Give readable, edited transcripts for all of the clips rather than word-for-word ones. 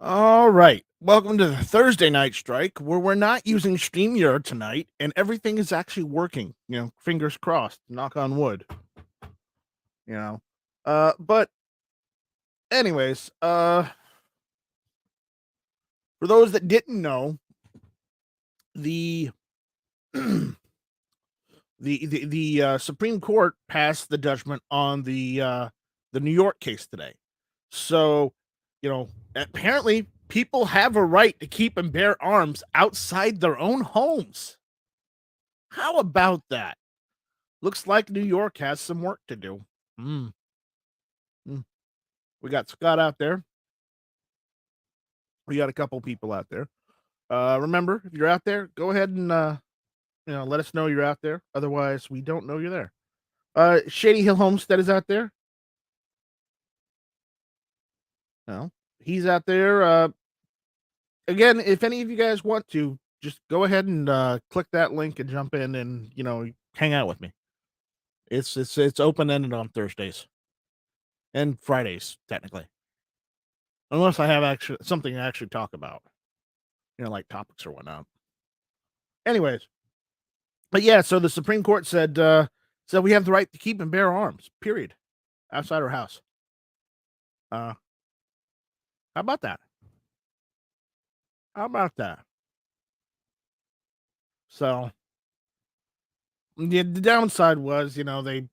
All right. Welcome to the Thursday night strike where we're not using StreamYard tonight and everything is actually working. Fingers crossed, knock on wood, you know. But anyways, for those that didn't know, the the Supreme Court passed the judgment on the New York case today. So, apparently people have a right to keep and bear arms outside their own homes. How about that? Looks like New York has some work to do. Mm, mm. We got Scott out there. We got a couple people out there. Remember, if you're out there, go ahead and let us know you're out there. Otherwise, we don't know you're there. Shady Hill Homestead is out there. No, he's out there. Again, if any of you guys want to, just go ahead and click that link and jump in and hang out with me. It's open ended on Thursdays and Fridays technically. Unless I have actually something to actually talk about, like topics or whatnot. Anyways, but yeah, so the Supreme Court said we have the right to keep and bear arms, period, outside our house. How about that? How about that? So the downside was, that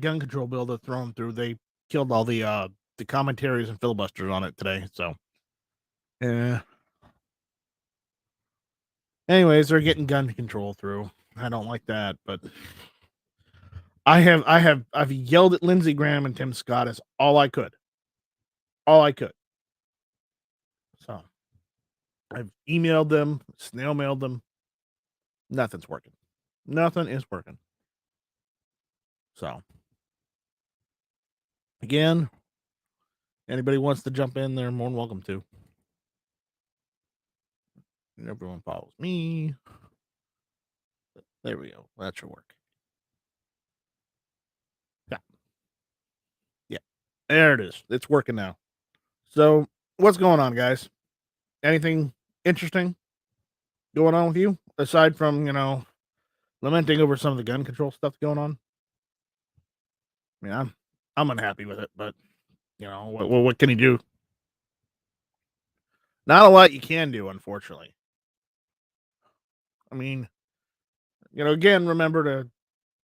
gun control bill they're throwing through, they killed all the commentaries and filibusters on it today. So yeah. Anyways, they're getting gun control through. I don't like that, but I've yelled at Lindsey Graham and Tim Scott as all I could. All I could. So I've emailed them, snail mailed them. Nothing's working. Nothing is working. So again, anybody wants to jump in, they're more than welcome to. And everyone follows me. There we go. That should work. Yeah. Yeah. There it is. It's working now. So what's going on, guys? Anything interesting going on with you aside from, lamenting over some of the gun control stuff going on? I mean, I'm unhappy with it, but what can you do? Not a lot you can do, unfortunately. I mean, again, remember to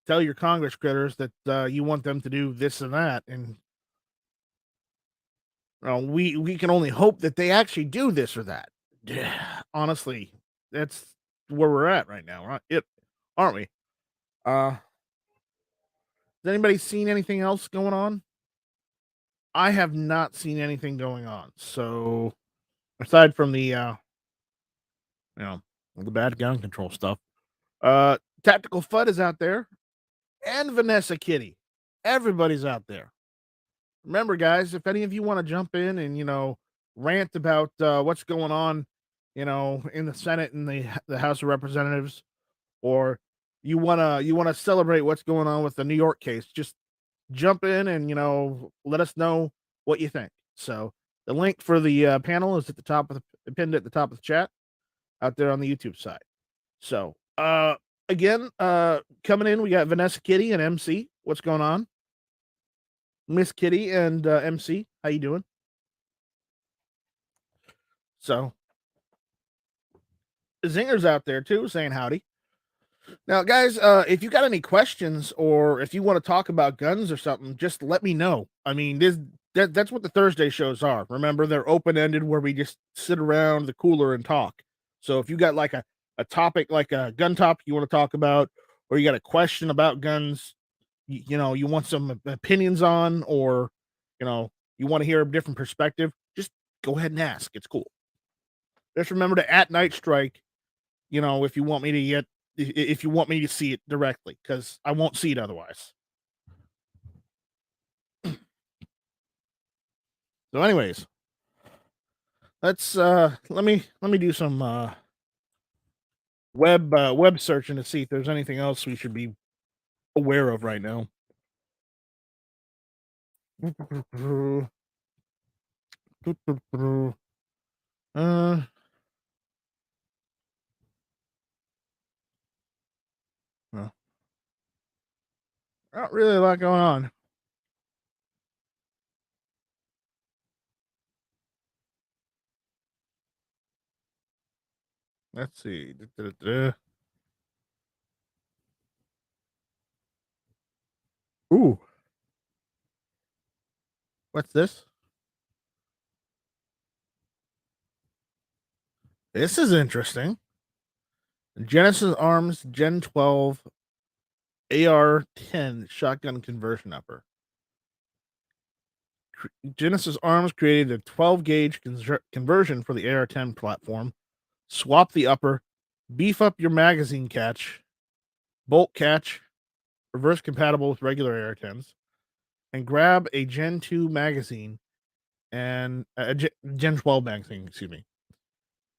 tell your Congress critters that you want them to do this and that, and we can only hope that they actually do this or that. Honestly, that's where we're at right now, right? Aren't we? Has anybody seen anything else going on? I have not seen anything going on. So aside from you know, the bad gun control stuff, Tactical FUD is out there, and Vanessa Kitty. Everybody's out there. Remember, guys, if any of you want to jump in and rant about what's going on, in the Senate and the House of Representatives, or you wanna celebrate what's going on with the New York case, just jump in and let us know what you think. So the link for the panel is at the top of the pinned at the top of the chat out there on the YouTube side. So again, coming in, we got Vanessa Kitty and MC. What's going on? Miss Kitty and MC, how you doing? So Zinger's out there too, saying howdy. Now, guys, if you got any questions or if you want to talk about guns or something, just let me know. I mean, that's what the Thursday shows are. Remember, they're open ended where we just sit around the cooler and talk. So if you got like a topic, like a gun topic you want to talk about, or you got a question about guns, you want some opinions on, or you want to hear a different perspective, just go ahead and ask. It's cool. Just remember to at Night Strike, if you want me to get if you want me to see it directly, because I won't see it otherwise. So, anyways, let's let me do some web searching to see if there's anything else we should be aware of right now. Uh, well, not really a lot going on. Let's see. Ooh, what's this? This is interesting. Genesis Arms Gen 12 AR-10 shotgun conversion upper. Genesis Arms created a 12 gauge conversion for the AR-10 platform. Swap the upper, beef up your magazine catch, bolt catch, reverse compatible with regular AR-10s, and grab a Gen 2 magazine and Gen 12 magazine, excuse me.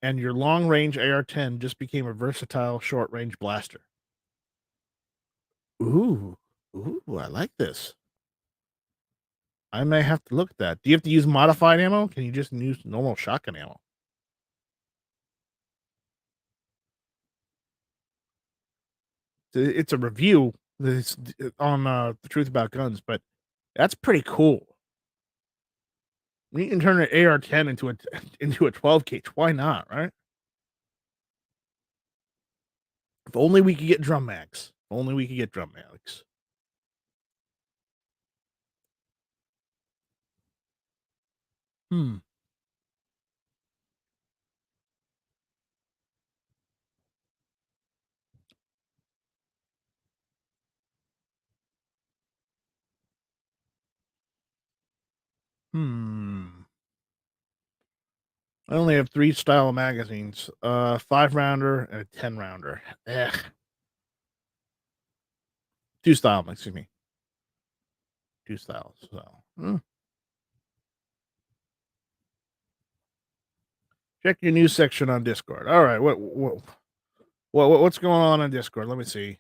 And your long range AR-10 just became a versatile short range blaster. Ooh, I like this. I may have to look at that. Do you have to use modified ammo? Can you just use normal shotgun ammo? It's a review that's on the Truth About Guns, but that's pretty cool. You can turn an AR-10 into a into a 12 gauge. Why not? Right? If only we could get drum mags. If only we could get drum mags. Hmm. Hmm. I only have 3 style magazines, 5 rounder and a 10 rounder. Ugh. 2 style, excuse me. 2 styles. So, check your news section on Discord. All right, what's going on Discord? Let me see.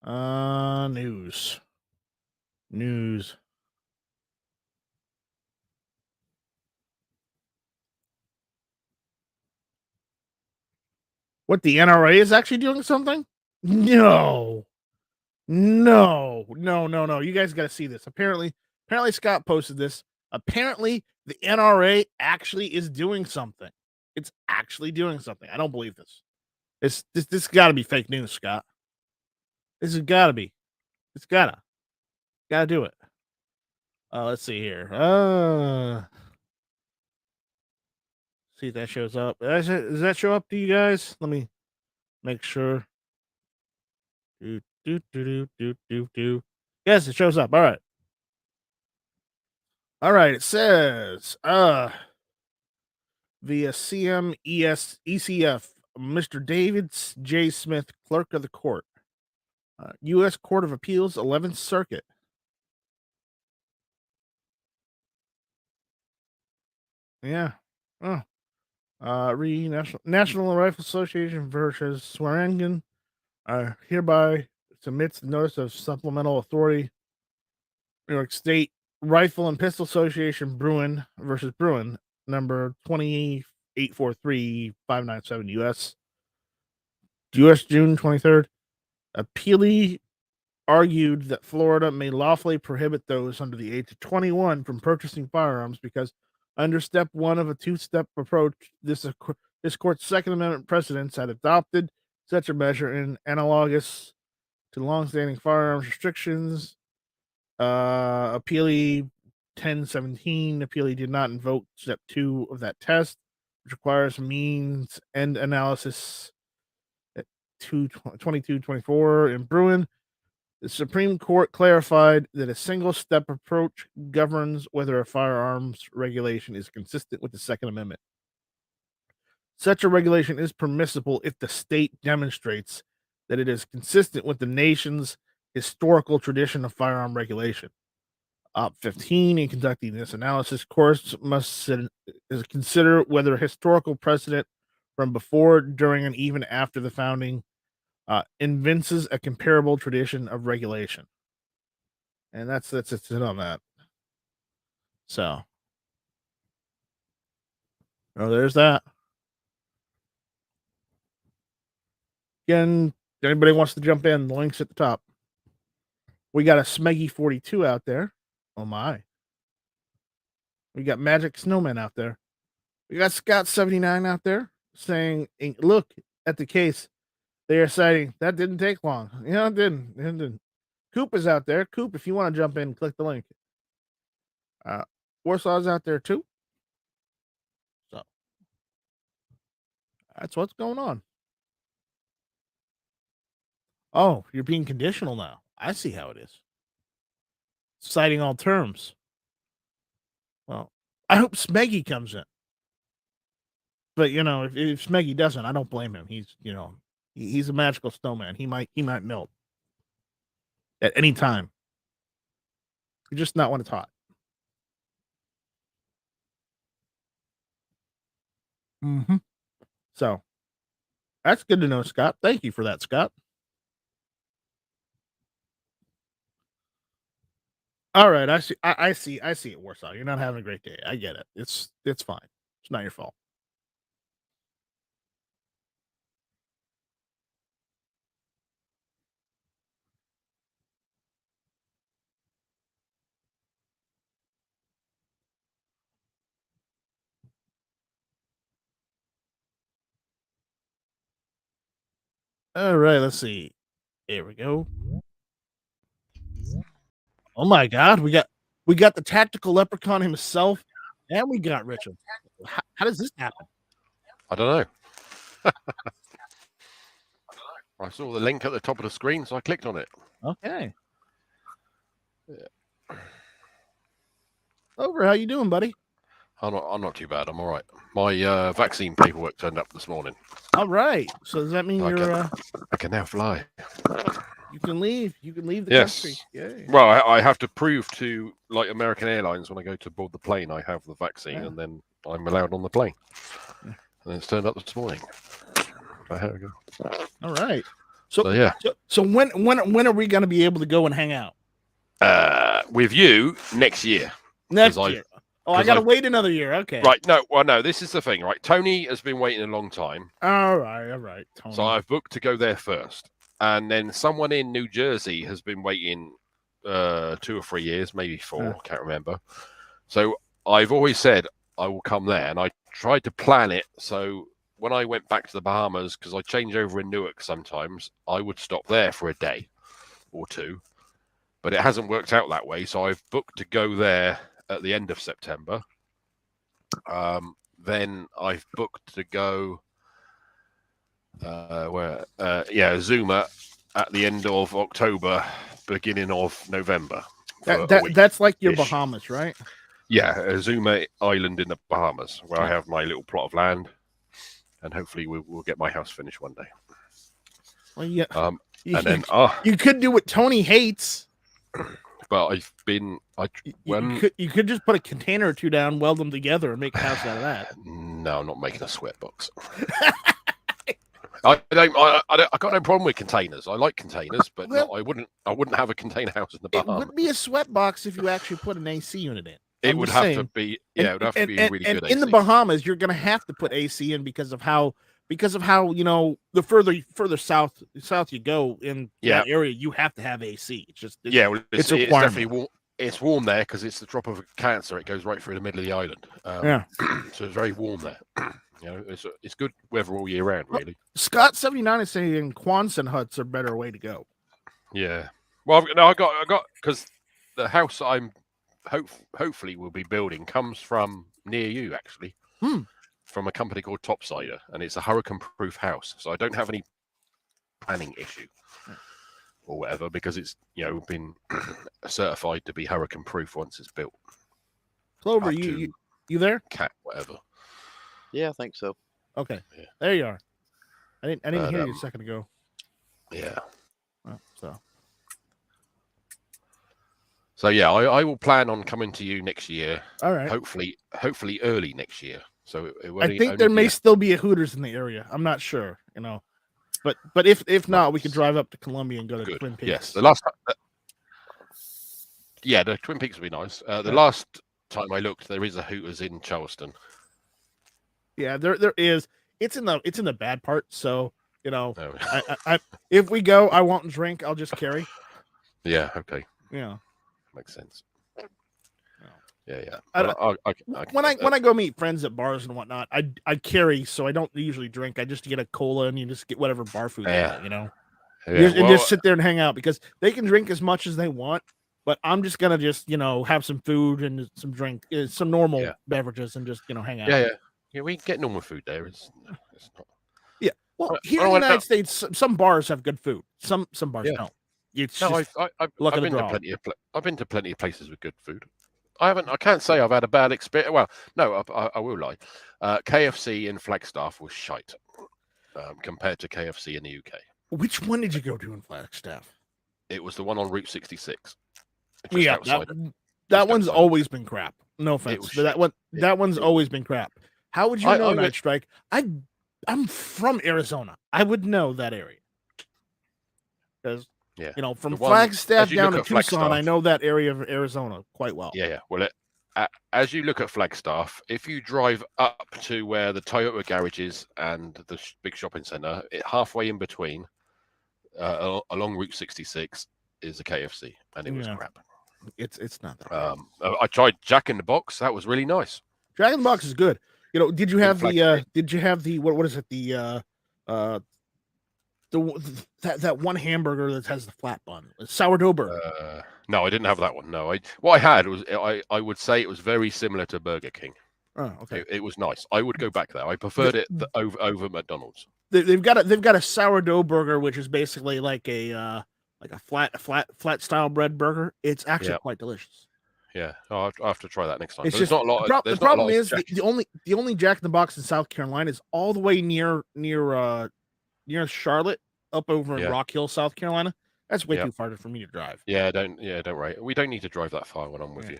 News. News. What, the NRA is actually doing something? No. No. No, no, no. You guys got to see this. Apparently Scott posted this. Apparently the NRA actually is doing something. It's actually doing something. I don't believe this. This got to be fake news, Scott. This has got to be. It's gotta do it. Let's see here. See if that shows up. Does that show up to you guys? Let me make sure. Do do do do do do do. Yes, it shows up. All right. All right. It says via CMES ECF, Mr. David J. Smith, Clerk of the Court, U.S. Court of Appeals, 11th Circuit. Yeah. Oh. National Rifle Association versus Swearingen hereby submits the notice of supplemental authority. New York State Rifle and Pistol Association Bruin versus Bruin, number 2843597 US June 23rd. Appealee argued that Florida may lawfully prohibit those under the age of 21 from purchasing firearms because under step 1 of a two-step approach, this court's Second Amendment precedents had adopted such a measure in analogous to longstanding firearms restrictions. Appealee 1017, Appealee did not invoke step 2 of that test, which requires means end analysis at 2224 in Bruin. The Supreme Court clarified that a single step approach governs whether a firearms regulation is consistent with the Second Amendment. Such a regulation is permissible if the state demonstrates that it is consistent with the nation's historical tradition of firearm regulation. Op 15, in conducting this analysis, courts must consider whether historical precedent from before, during, and even after the founding evinces a comparable tradition of regulation. And that's it on that. So Oh, there's that. Again, if anybody wants to jump in, the link's at the top. We got a Smeggy 42 out there. Oh my. We got Magic Snowman out there. We got Scott 79 out there saying, look at the case. They are citing that didn't take long. Yeah, it didn't. It didn't. Coop is out there. Coop, if you want to jump in, click the link. Warsaw's out there too. So that's what's going on. Oh, you're being conditional now. I see how it is. Citing all terms. Well, I hope Smeggy comes in. But if Smeggy doesn't, I don't blame him. He's he's a magical snowman. He might melt at any time. You're just not when it's hot. Mm-hmm. So that's good to know, Scott. Thank you for that, Scott. All right, I see. I see it, Warsaw. You're not having a great day. I get it. It's fine. It's not your fault. All right, let's see. Here we go. Oh my God, we got the tactical leprechaun himself, and we got Richard. How does this happen? I don't know. I saw the link at the top of the screen, so I clicked on it. Okay. Yeah. Over, how you doing, buddy? I'm not too bad. I'm all right. My vaccine paperwork turned up this morning. All right. So does that mean I can now fly? You can leave. You can leave the country. Yay. Well, I have to prove to American Airlines when I go to board the plane I have the vaccine, and then I'm allowed on the plane. Yeah. And it's turned up this morning. So here we go. All right. So yeah. So when are we going to be able to go and hang out? With you next year. Next year. I got to wait another year. Okay. Right. No, this is the thing, right? Tony has been waiting a long time. All right. Tony. So I've booked to go there first. And then someone in New Jersey has been waiting 2 or 3 years, maybe 4, can't remember. So I've always said I will come there. And I tried to plan it. So when I went back to the Bahamas, because I change over in Newark sometimes, I would stop there for a day or 2. But it hasn't worked out that way. So I've booked to go there at the end of September. Then I've booked to go Zuma at the end of October, beginning of November. That's like your Bahamas, right? Yeah, Zuma Island in the Bahamas, where I have my little plot of land, and hopefully we'll get my house finished one day. Well, yeah. You could do what Tony hates. But you could just put a container or 2 down, weld them together, and make a house out of that. No, I'm not making a sweatbox. I got no problem with containers. I like containers, but I wouldn't have a container house in the Bahamas. It would be a sweatbox if you actually put an AC unit in. It would have to be a really good AC. In the Bahamas, you're going to have to put AC in because of how the further south you go in that area, you have to have AC. It's just it's definitely warm. It's warm there because it's the drop of a cancer. It goes right through the middle of the island. So it's very warm there. It's good weather all year round, really. Scott 79 is saying Quonset huts are better way to go. Yeah. Well, I got because the house I'm hopefully will be building comes from near you, actually. From a company called Topsider, and it's a hurricane-proof house. So I don't have any planning issue or whatever because it's been certified to be hurricane-proof once it's built. Clover, you there? Cat, whatever. Yeah, I think so. Okay, there you are. I didn't hear you a second ago. Yeah. So yeah, I will plan on coming to you next year. All right. Hopefully early next year. So I think there may still be a Hooters in the area. I'm not sure, but if not, we could drive up to Columbia and go to Twin Peaks. Yes, the last time. The Twin Peaks would be nice. The last time I looked, there is a Hooters in Charleston. Yeah, there is. It's in the bad part. So Oh, I if we go, I won't drink. I'll just carry. yeah, okay, Yeah. makes sense. No. Yeah. I Well, when I go meet friends at bars and whatnot, I carry, so I don't usually drink. I just get a cola and you just get whatever bar food they Yeah. get, you know. Yeah, And just sit there and hang out because they can drink as much as they want, but I'm just gonna just have some food and some drink, some normal beverages, and just hang out. Yeah. We can get normal food there. It's not. Yeah. Well, here Well, in the I United went States, some bars have good food. Some bars Yeah. don't. It's No, just luck I've of the been to draw. I've been to plenty of places with good food. I can't say I've had a bad experience. Well, no, I will lie. KFC in Flagstaff was shite compared to KFC in the UK. Which one did you go to in Flagstaff? It was the one on Route 66. Yeah, that one's always been crap. No offense, but that one's always been crap. How would you know, Night Strike? I'm from Arizona. I would know that area because from Flagstaff down to Tucson, I know that area of Arizona quite well. Yeah. Well, as you look at Flagstaff, if you drive up to where the Toyota garage is and the big shopping center, halfway in between, along Route 66, is a KFC, and it was crap. It's not that. I tried Jack in the Box. That was really nice. Jack in the Box is good. Did you have the what is it, that one hamburger that has the flat bun, sourdough burger? No, I didn't have that one. No, what I had was I would say it was very similar to Burger King. Oh, okay. It was nice. I would go back there. I preferred it over McDonald's. They've got a sourdough burger, which is basically like a flat style bread burger. It's actually quite delicious. Yeah, I'll have to try that next time. It's just not a lot. The problem is the only Jack in the Box in South Carolina is all the way near Charlotte, up over in Rock Hill, South Carolina. That's way too far for me to drive. Don't worry. We don't need to drive that far when I'm with you.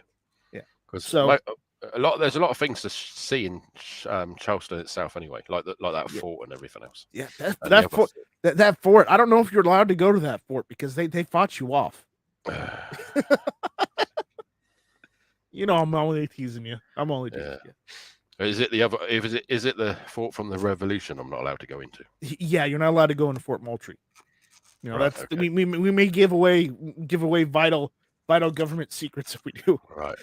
Yeah, because there's a lot of things to see in Charleston itself anyway, like that fort and everything else. Yeah, that fort. I don't know if you're allowed to go to that fort because they fought you off. I'm only teasing you. I'm only teasing you. Is it the other? Is it the fort from the Revolution? I'm not allowed to go into. Yeah, you're not allowed to go into Fort Moultrie. Right, that's we may give away vital government secrets if we do. Right.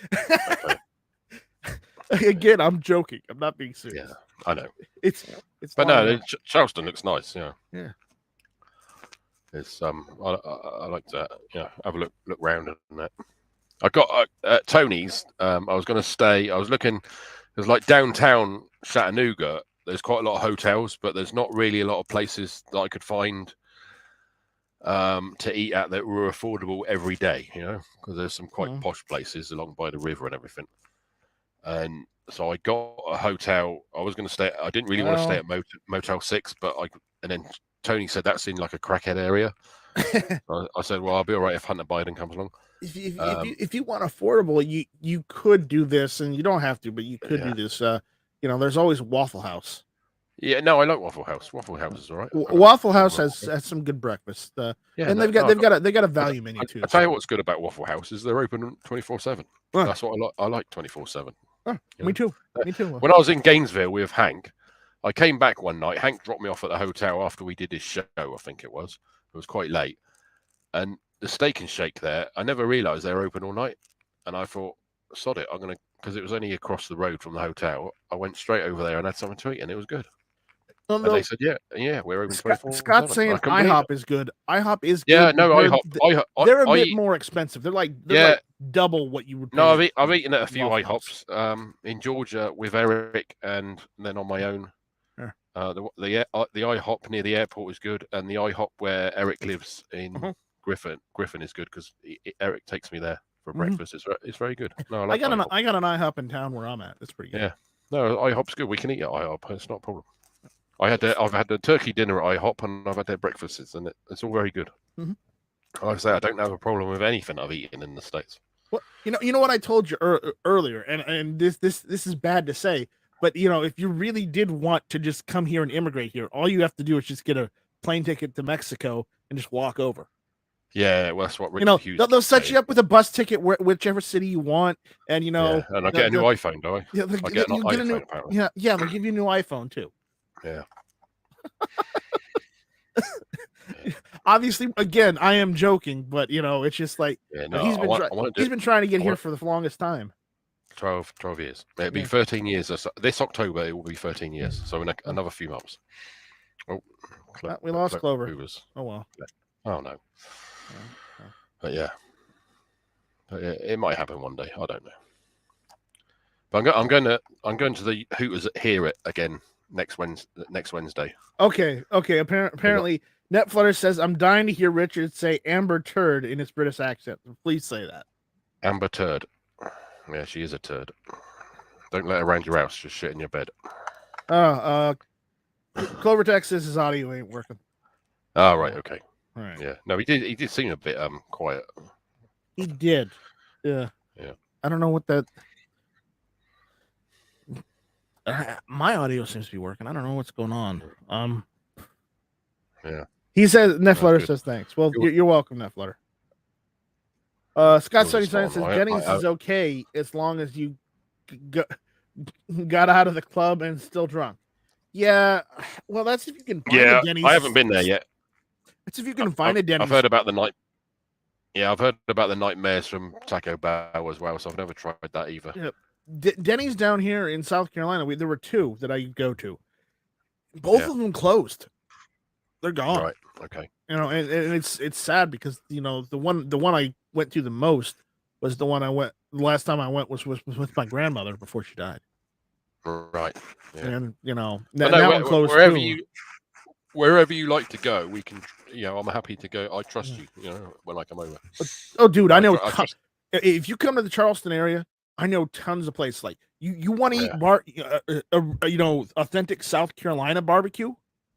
Okay. Again, I'm joking. I'm not being serious. Yeah, I know. It's. But no, Charleston looks nice. Yeah. Yeah. It's I like that. Yeah, have a look round and that. I got at Tony's. I was going to stay. I was looking. There's like downtown Chattanooga. There's quite a lot of hotels, but there's not really a lot of places that I could find to eat at that were affordable every day. Because there's some quite posh places along by the river and everything. And so I got a hotel. I was going to stay. I didn't really want to stay at Motel 6, but and then Tony said that's in like a crackhead area. I said, well, I'll be all right if Hunter Biden comes along. If you want affordable, you could do this, and you don't have to, but you could do this. There's always Waffle House. Yeah, no, I like Waffle House. Waffle House is all right. Waffle House has some good breakfast. And they've got a value menu too. I'll tell you what's good about Waffle House is they're open 24/7. That's what I like 24/7. Me too. Me too. When I was in Gainesville with Hank, I came back one night. Hank dropped me off at the hotel after we did his show. I think it was quite late, and the Steak and Shake there, I never realized they were open all night. And I thought, sod it, because it was only across the road from the hotel. I went straight over there and had something to eat, and it was good. And they said, yeah, we're open 24/7. Scott's saying IHOP is good. IHOP is good. Yeah, no, IHOP. They're a bit more expensive. They're like double what you would pay. No, I've eaten at a few IHOPs in Georgia with Eric, and then on my own. The IHOP near the airport is good, and the IHOP where Eric lives in Griffin is good because Eric takes me there for breakfast. It's very good. No, I got an IHOP in town where I'm at. It's pretty good. Yeah, no, IHOP's good. We can eat at IHOP. It's not a problem. I've had the turkey dinner at IHOP, and I've had their breakfasts, and it's all very good. Like I say, I don't have a problem with anything I've eaten in the States. Well, you know what I told you earlier, and this is bad to say, but if you really did want to just come here and immigrate here, all you have to do is just get a plane ticket to Mexico and just walk over. Yeah, well, that's what Richard You know, Hughes they'll set said. you up with a bus ticket whichever city you want, and you know, Yeah, and I get a new iPhone, do I? yeah, I get an you get a iPhone, new, apparently. yeah, they'll give you a new iPhone too. Yeah. Obviously, again, I am joking, but you know, it's just like Yeah, no, he's been trying to get here for the longest time. 12 years. It'll be Yeah. 13 years. This October, it will be 13 years. So in another few months. Oh, We lost Clover. Clover's. Oh well. Oh no. Oh. But yeah. It might happen one day. I don't know. But I'm going to the Hooters at Hear It again next Wednesday. Okay. Apparently, Netflutter says I'm dying to hear Richard say Amber Turd in his British accent. Please say that. Amber Turd. Yeah, she is a turd. Don't let her around your house. Just shit in your bed. Clover Tech says his audio ain't working. Oh, right. Okay. All right. Yeah. No, he did seem a bit quiet. He did. Yeah. I don't know what that. My audio seems to be working. I don't know what's going on. Yeah. He says Netflutter says thanks. Well, you're welcome, Netflutter. Scott 79 says Denny's is okay as long as you got out of the club and still drunk. Yeah, well, that's if you can find a Denny's. I haven't been there yet. That's if you can find a Denny's. I've heard about the night. Yeah, I've heard about the nightmares from Taco Bell as well, so I've never tried that either. Yeah. Denny's down here in South Carolina, there were two that I go to. Both of them closed. They're gone. Right. Okay. You know, and it's sad because you know the one I went to the most was the one I went the last time I went was with my grandmother before she died. Right. Yeah. And you know that one closed wherever you like to go, we can. You know, I'm happy to go. I trust you. You know, when I come over. Oh, dude, I know. If you come to the Charleston area, I know tons of places. Like you want to eat you know, authentic South Carolina barbecue.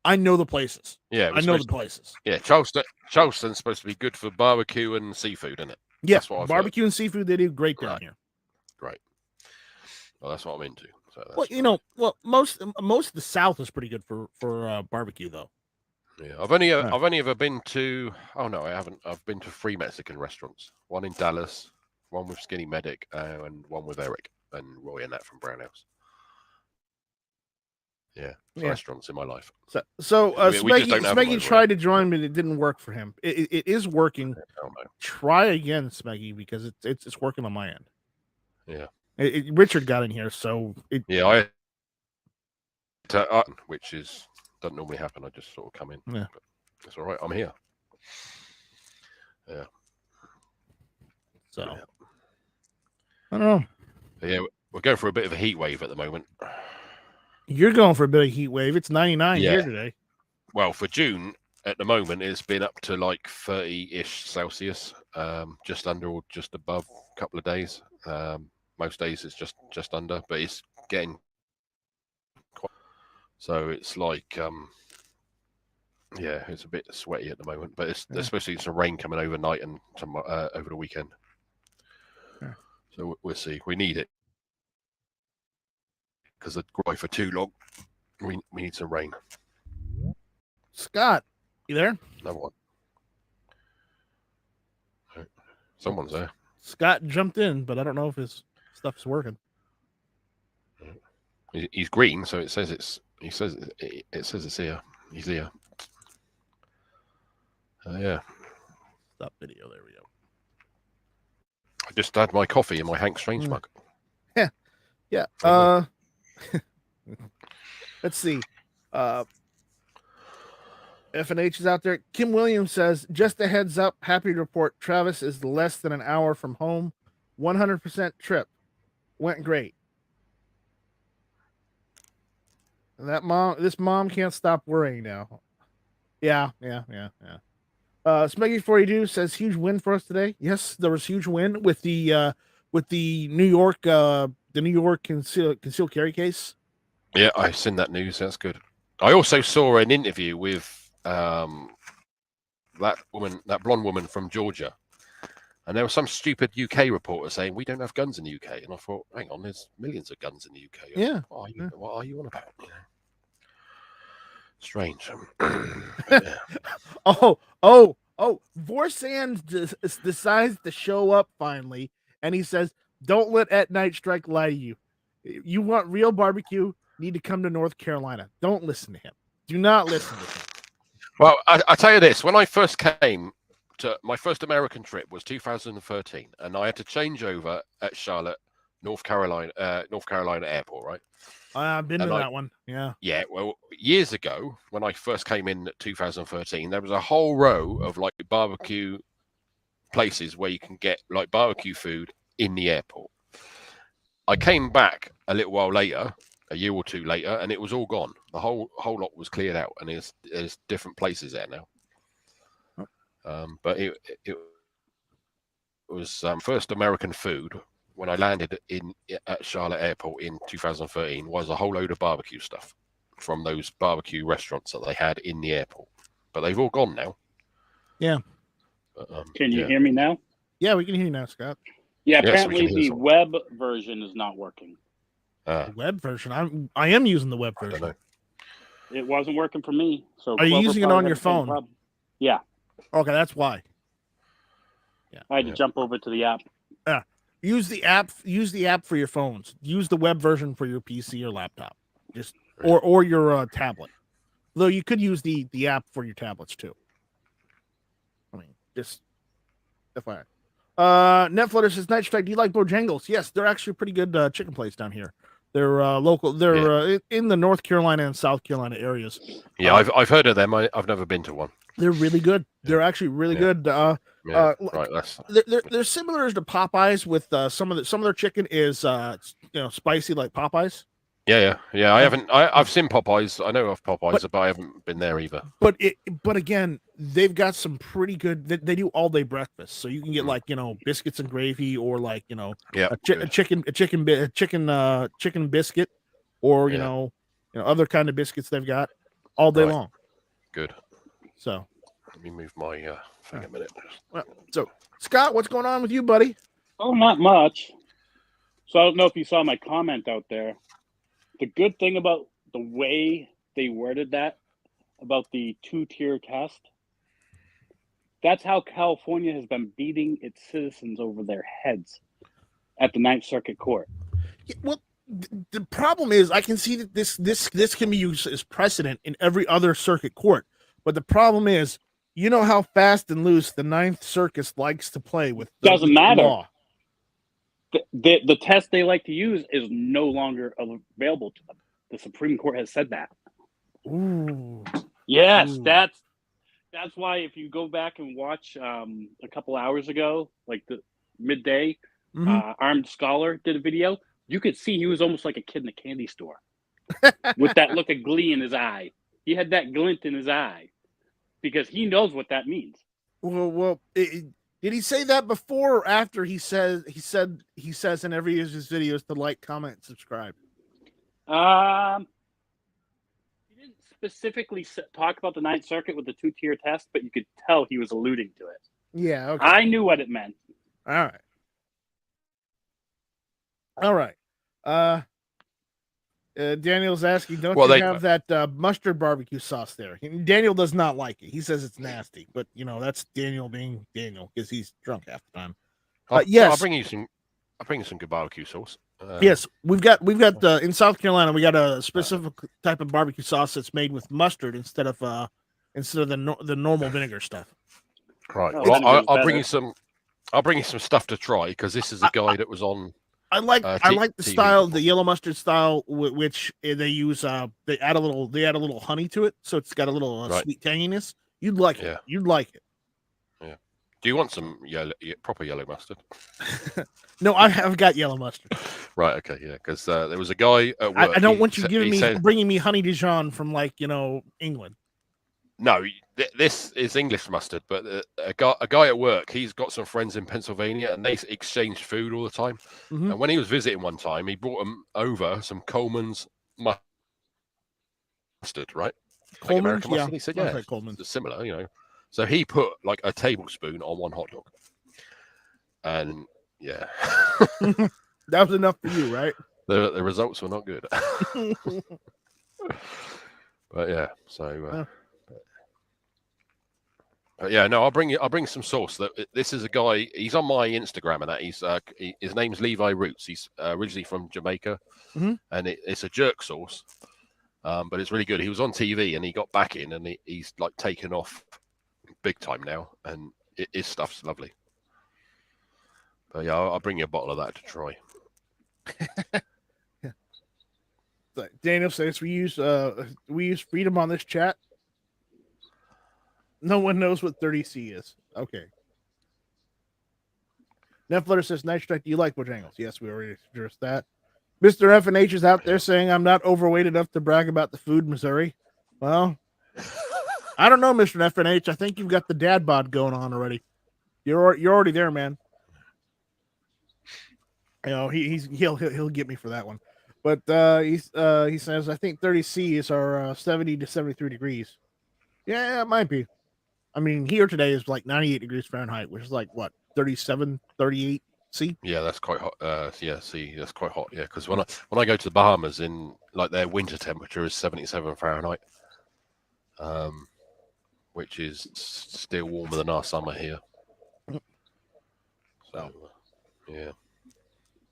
I know the places. Yeah, I know the places. Yeah, Charleston's supposed to be good for barbecue and seafood, isn't it? Yes, yeah, barbecue and seafood. They do great down here. Great. Well, that's what I'm into. So well, you know, most of the South is pretty good for barbecue, though. Yeah, I've only ever been to. Oh no, I haven't. I've been to 3 Mexican restaurants. One in Dallas, one with Skinny Medic, and one with Eric and Roy and that from Brown House. Yeah, restaurants in my life. So Smeggy tried to join, but it didn't work for him. It is working. Try again, Smeggy, because it's working on my end. Yeah. Richard got in here, so which doesn't normally happen. I just sort of come in. Yeah, but it's all right. I'm here. Yeah. So I don't know. Yeah, we're going for a bit of a heat wave at the moment. You're going for a bit of heat wave. It's 99 here today. Well, for June at the moment, it's been up to like 30-ish Celsius, just under or just above a couple of days. Most days it's just under, but it's getting quite. So it's like, it's a bit sweaty at the moment, but there's supposed to be some rain coming overnight and some over the weekend. Yeah. So we'll see. We need it. Because it's dry for too long. We need some rain. Scott, you there? No one. Someone's there. Scott jumped in, but I don't know if his stuff's working. He's green, so it says it's here. He's here. Yeah. Stop video. There we go. I just had my coffee in my Hank Strange mug. Yeah. Let's see. F&H is out there. Kim Williams says, just a heads up, happy to report Travis is less than an hour from home. 100% trip. Went great. And this mom can't stop worrying now. Yeah. Smeggy42 says huge win for us today. Yes, there was huge win with the New York concealed carry case. Yeah, I've seen that news. That's good. I also saw an interview with that blonde woman from Georgia, and there was some stupid UK reporter saying we don't have guns in the UK, and I thought, hang on, there's millions of guns in the UK. Yeah. What are you on about? Yeah. Strange. Oh, Vorsan decides to show up finally, and he says, "Don't let At Night Strike lie to you. You want real barbecue? Need to come to North Carolina. Don't listen to him. Do not listen to him." Well, I tell you this: when I first came to my first American trip was 2013, and I had to change over at Charlotte, North Carolina Airport, right? I've been And to that one. Yeah. Yeah, well, years ago when I first came in 2013, there was a whole row of like barbecue places where you can get like barbecue food in the airport. I came back a little while later, a year or two later, and it was all gone. The whole lot was cleared out, and there's different places there now. But it was first American food when I landed at Charlotte Airport in 2013 was a whole load of barbecue stuff from those barbecue restaurants that they had in the airport, but they've all gone now. Yeah. But, can you hear me now? Yeah, we can hear you now, Scott. Yeah, Yes, apparently the web version is not working. The web version. I am using the web I don't version. It wasn't working for me. So are you using it on your phone? Problem. Yeah. Okay, that's why. Yeah. I had to jump over to the app. Use the app. Use the app for your phones. Use the web version for your PC or laptop. Just or your tablet. Though you could use the app for your tablets too. I mean, just FYI. Netflutter says, Night Strike, do you like Bojangles? Yes, they're actually a pretty good chicken place down here. They're local. They're in the North Carolina and South Carolina areas. Yeah, I've heard of them. I've never been to one. They're really good. They're actually really good. Right, that's they're similar to Popeyes with some of their chicken is spicy like Popeyes. Yeah. I've seen Popeyes. I know of Popeyes, but I haven't been there either. But again, they've got some pretty good. They do all day breakfast, so you can get biscuits and gravy, or a chicken biscuit, or other kind of biscuits they've got all day long. Good. So let me move my thing a minute. Well, so Scott, what's going on with you, buddy? Oh, not much. So I don't know if you saw my comment out there. The good thing about the way they worded that about the 2-tier test, that's how California has been beating its citizens over their heads at the Ninth Circuit Court. Yeah, well, the problem is I can see that this can be used as precedent in every other circuit court. But the problem is, you know how fast and loose the Ninth Circuit likes to play with the Doesn't matter. Law. The test they like to use is no longer available to them. The Supreme Court has said that. Ooh. Yes, Ooh. that's why if you go back and watch a couple hours ago, like the midday, Armed Scholar did a video. You could see he was almost like a kid in a candy store with that look of glee in his eye. He had that glint in his eye because he knows what that means. Well, did he say that before or after he says in every of his videos to like, comment, and subscribe? He didn't specifically talk about the Ninth Circuit with the 2-tier test, but you could tell he was alluding to it. Yeah, okay. I knew what it meant. All right. Daniel's asking, don't you have that mustard barbecue sauce there? Daniel does not like it. He says it's nasty, but that's Daniel being Daniel because he's drunk half the time. Yes, I'll bring you some good barbecue sauce. Yes, we've got in South Carolina we got a specific type of barbecue sauce that's made with mustard instead of the normal vinegar stuff. Right. Well, I'll bring you some. I'll bring you some stuff to try because this is a guy that was on. I like the style, the yellow mustard style, which they use. They add a little honey to it, so it's got a little sweet tanginess. You'd like it. You'd like it. Yeah. Do you want some proper yellow mustard? No, I've got yellow mustard. Right. Okay. Yeah. Because there was a guy at work. I don't want you bringing me honey Dijon from England. No, this is English mustard, but a guy at work, he's got some friends in Pennsylvania, and they exchange food all the time. Mm-hmm. And when he was visiting one time, he brought them over some Coleman's mustard, right? Coleman's, American mustard. He said, "Yeah, Coleman's. It's similar, So he put like a tablespoon on one hot dog, and yeah, that was enough for you, right? The results were not good. But yeah, so. Yeah, no, I'll bring some source. This is a guy. He's on my Instagram, and that his name's Levi Roots. He's originally from Jamaica, and it's a jerk sauce, but it's really good. He was on TV, and he got back in, and he's like taken off big time now, and his stuff's lovely. But yeah, I'll bring you a bottle of that to try. Daniel says we use freedom on this chat. No one knows what 30C is. Okay. Netflutter says, nice strike. Do you like Bojangles? Yes, we already addressed that. Mr. F&H is out there saying I'm not overweight enough to brag about the food in Missouri. Well, I don't know, Mr. F&H. I think you've got the dad bod going on already. You're already there, man. You know, he'll get me for that one. But he says I think 30C is our 70 to 73 degrees. Yeah, it might be. I mean, here today is like 98 degrees Fahrenheit, which is like what, 37, 38 C? Yeah, that's quite hot. Yeah, see, that's quite hot. Yeah, because when I go to the Bahamas, in like their winter temperature is 77 Fahrenheit, which is still warmer than our summer here. So, yeah.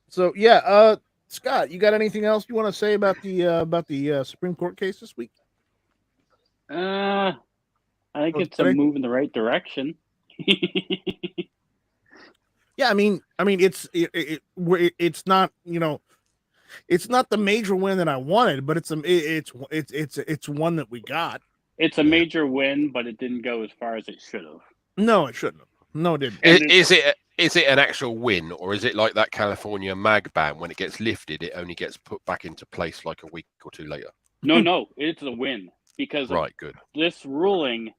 So yeah, Scott, you got anything else you want to say about the Supreme Court case this week? I think it's a move in the right direction. Yeah, I mean, it's not, you know, it's not the major win that I wanted, but it's one that we got. It's a major win, but it didn't go as far as it should have. No, it shouldn't have. No, it didn't. Is it an actual win, or is it like that California mag ban? When it gets lifted, it only gets put back into place like a week or two later? No, it's a win because good. This ruling,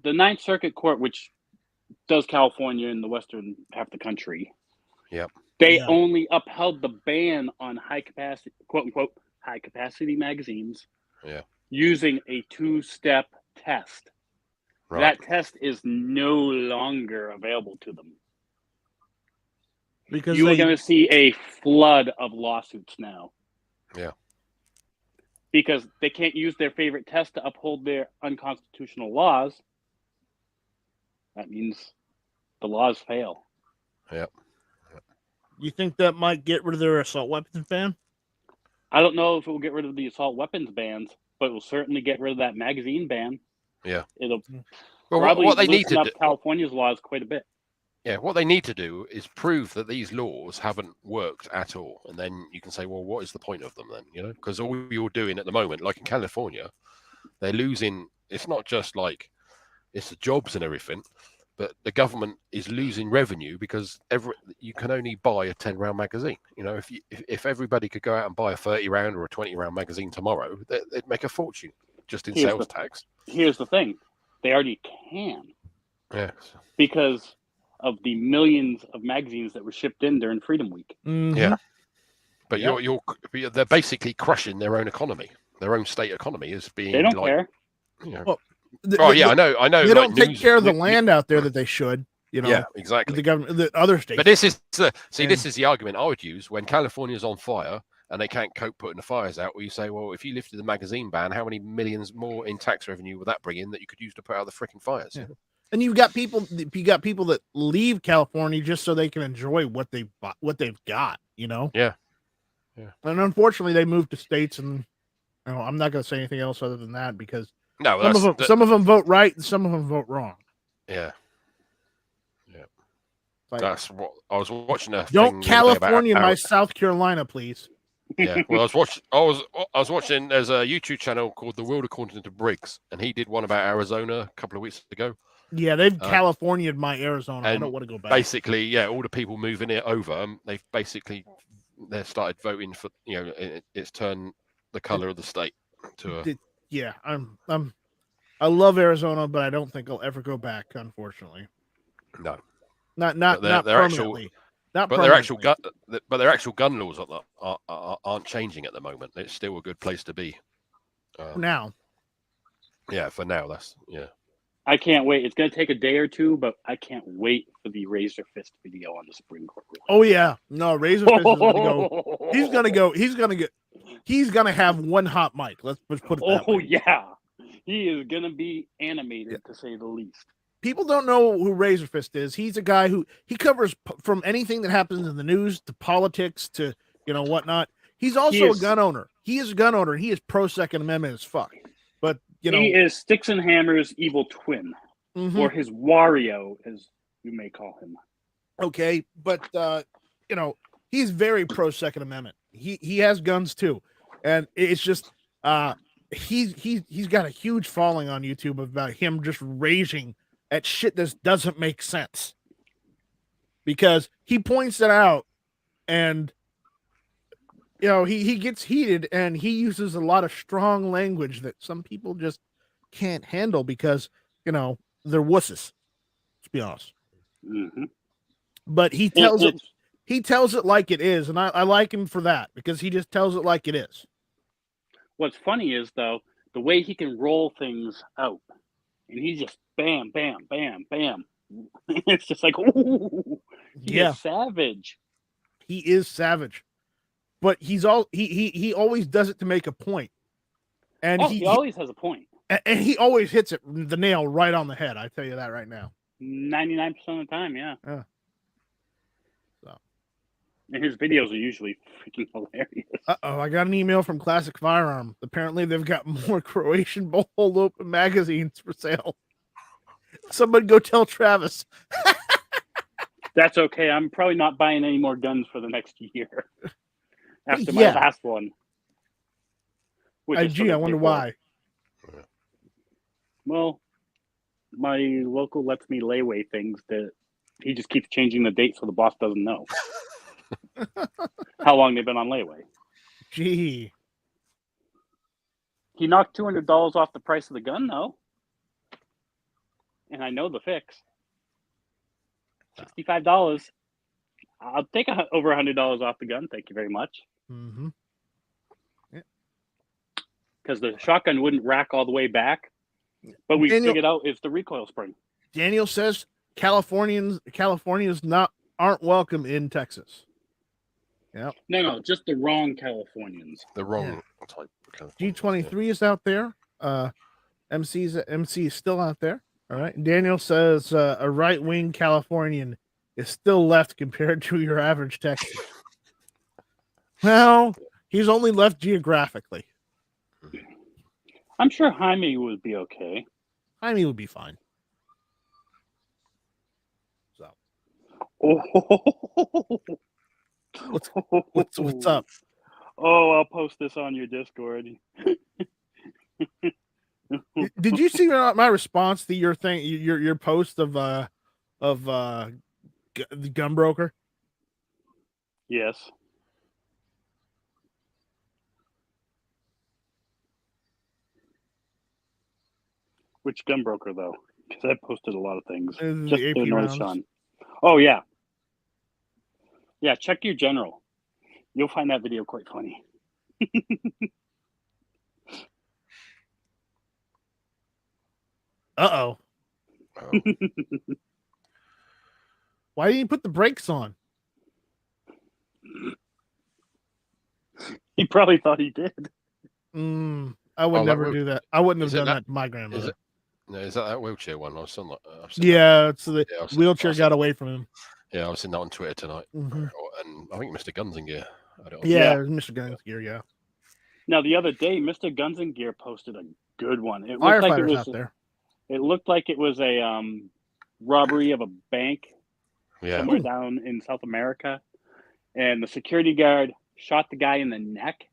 the Ninth Circuit Court, which does California in the western half of the country, they only upheld the ban on high capacity, quote unquote, high capacity magazines, using a two-step test. Right. That test is no longer available to them. Because you are going to see a flood of lawsuits now. Yeah. Because they can't use their favorite test to uphold their unconstitutional laws. That means the laws fail. Yep. You think that might get rid of their assault weapons ban? I don't know if it will get rid of the assault weapons bans, but it will certainly get rid of that magazine ban. Yeah. It'll probably what they need to do, California's laws quite a bit. Yeah, what they need to do is prove that these laws haven't worked at all, and then you can say, well, what is the point of them then? You know, because all you're doing at the moment, like in California, they're losing. It's not just like it's the jobs and everything, but the government is losing revenue because you can only buy a 10-round magazine. You know, if everybody could go out and buy a 30-round or a 20-round magazine tomorrow, they'd make a fortune just in sales tax. Here's the thing: they already can. Yes. Because of the millions of magazines that were shipped in during Freedom Week. Mm-hmm. Yeah. But they're basically crushing their own economy. Their own state economy is being. They don't care. You know, well, I know. They don't take care of the land out there that they should. You know. Yeah, exactly. The government, the other states. But this is the argument I would use when California's on fire and they can't cope putting the fires out. Where you say, well, if you lifted the magazine ban, how many millions more in tax revenue would that bring in that you could use to put out the freaking fires? Yeah. And you got people that leave California just so they can enjoy what they've got, you know? Yeah. And unfortunately, they moved to states, and you know, I'm not going to say anything else other than that because some of them vote right and some of them vote wrong. Yeah. Like, that's what I was watching. Don't California my South Carolina, please. Yeah. Well, I was watching. There's a YouTube channel called The World According to Briggs, and he did one about Arizona a couple of weeks ago. Yeah, they've California'd my Arizona. I don't want to go back. Basically, all the people moving it over, they started voting for, you know, it's turned the color of the state to I love Arizona, but I don't think I'll ever go back, unfortunately. No. Not permanently. But their actual gun laws aren't changing at the moment. It's still a good place to be. Now. Yeah, for now, I can't wait. It's going to take a day or two, but I can't wait for the Razor Fist video on the Supreme Court ruling. Oh yeah, no, Razor Fist is going to go. He's going to have one hot mic. Let's put it that way. Yeah, he is going to be animated to say the least. people don't know who Razorfist is. He's a guy who he covers from anything that happens in the news to politics to whatnot. He's also a gun owner. He is a gun owner, and he is pro Second Amendment as fuck. But he is Sticks and Hammer's evil twin, or his Wario, as you may call him. Okay, but he's very pro Second Amendment. He has guns too, and it's just he's got a huge following on YouTube about him just raging at shit that doesn't make sense, because he points it out, and he gets heated, and he uses a lot of strong language that some people just can't handle because they're wusses. Let's be honest. But he tells it like it is, and I like him for that, because he just tells it like it is. What's funny is, though, the way he can roll things out, and he just bam, bam, bam, bam. It's just like, ooh, he's savage. He is savage, but he always does it to make a point, and he always has a point, and he always hits the nail right on the head. I tell you that right now. 99% of the time, yeah. So, and his videos are usually freaking hilarious. I got an email from Classic Firearm. Apparently, they've got more Croatian Bolt open magazines for sale. Somebody go tell Travis. That's okay. I'm probably not buying any more guns for the next year after my last one. I wonder why. Well, my local lets me layway things that he just keeps changing the date so the boss doesn't know how long they've been on layaway. Gee. He knocked $200 off the price of the gun, though. And I know the fix. $65. I'll take over $100 off the gun. Thank you very much. Because the shotgun wouldn't rack all the way back. But we figured out it's the recoil spring. Daniel says Californians aren't welcome in Texas. Yeah. No, just the wrong Californians. The wrong type of G23 is out there. MC is still out there. All right. Daniel says a right-wing Californian is still left compared to your average Texan. Well, he's only left geographically. I'm sure Jaime would be okay. Jaime would be fine. So, what's up? Oh, I'll post this on your Discord. Did you see my response to your thing, your post of the gun broker? Yes. Which gun broker, though? Because I posted a lot of things. Just to annoy Sean. Oh, yeah. Yeah, check your general. You'll find that video quite funny. Uh-oh. Why didn't you put the brakes on? He probably thought he did. I would never do that. I wouldn't have done that to my grandmother. Is that wheelchair one? I've seen yeah, it's the wheelchair got away from him. Yeah, I've seen that on Twitter tonight. And I think Mr. Guns and Gear. Yeah, Mr. Guns and Gear, yeah. Now, the other day, Mr. Guns and Gear posted a good one. It looked like it was out there. It looked like it was a robbery of a bank somewhere down in South America. And the security guard shot the guy in the neck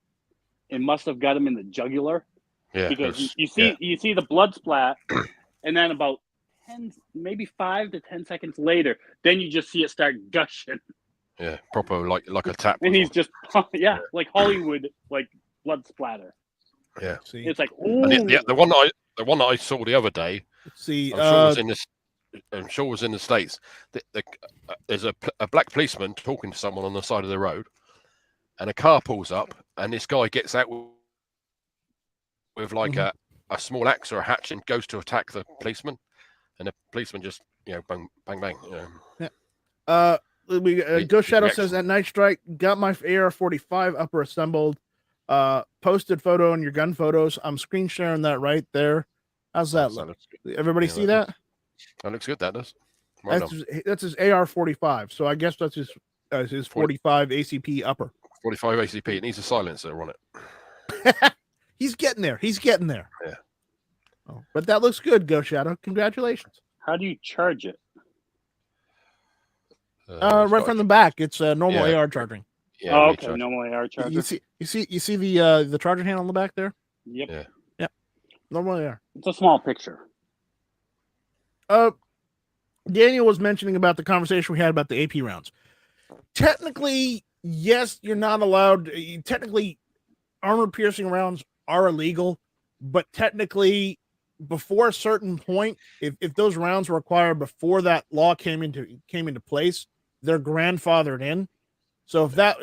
and must have got him in the jugular. Yeah, because you see the blood splat, and then about 5 to 10 seconds later, then you just see it start gushing. Yeah, proper like a tap. And he's just like Hollywood, like blood splatter. Yeah, it's like ooh. The one that I saw the other day. See, I'm sure it was in the States. There's a black policeman talking to someone on the side of the road, and a car pulls up, and this guy gets out with like a small axe or a hatchet and goes to attack the policeman, and the policeman just bang bang bang. Ghost Shadow says at Night Strike got my AR-45 upper assembled. Posted photo on your gun photos. I'm screen sharing that right there. How's that look? Everybody see that? That looks good. That does. Well That's his AR-45. So I guess that's his 45 ACP upper. 45 ACP. It needs a silencer on it. He's getting there. He's getting there. Yeah. Oh, but that looks good, Ghost Shadow. Congratulations. How do you charge it? Right from the back. It's normal Yeah. AR charging. Yeah, Oh, recharge. okay. Normal AR charger. You see the charger handle on the back there? Yep. Yeah. Normal AR. It's a small picture. Daniel was mentioning about the conversation we had about the AP rounds. Technically, yes, you're not allowed. Technically, armor piercing rounds are illegal, but technically, before a certain point, if those rounds were acquired before that law came into place, they're grandfathered in. So if that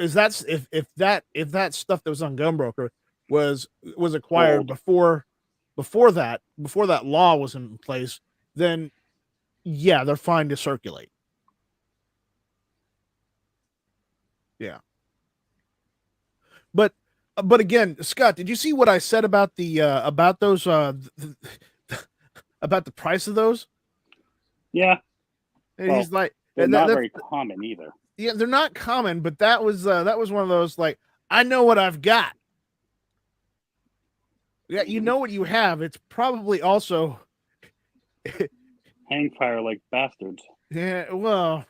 stuff that was on Gunbroker was acquired before that law was in place, then yeah, they're fine to circulate. Yeah. But again, Scott, did you see what I said about the about those about the price of those? Yeah. And Well, he's like, They're not very common either. yeah, they're not common, but that was one of those, like, I know what I've got. Yeah, you know what you have. It's probably also Hang fire like bastards. yeah, well,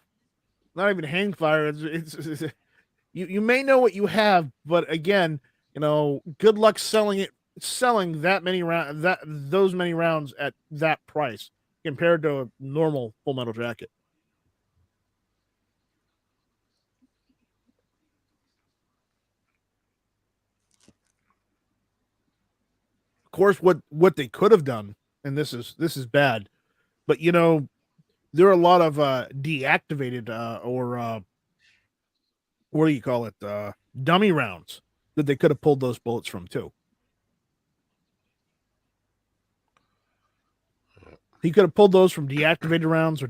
not even hang fire. It's you may know what you have, but again, good luck selling that many those many rounds at that price compared to a normal Full Metal Jacket. Of course, what they could have done, and this is bad, but there are a lot of deactivated or what do you call it, dummy rounds that they could have pulled those bullets from too. He could have pulled those from deactivated rounds or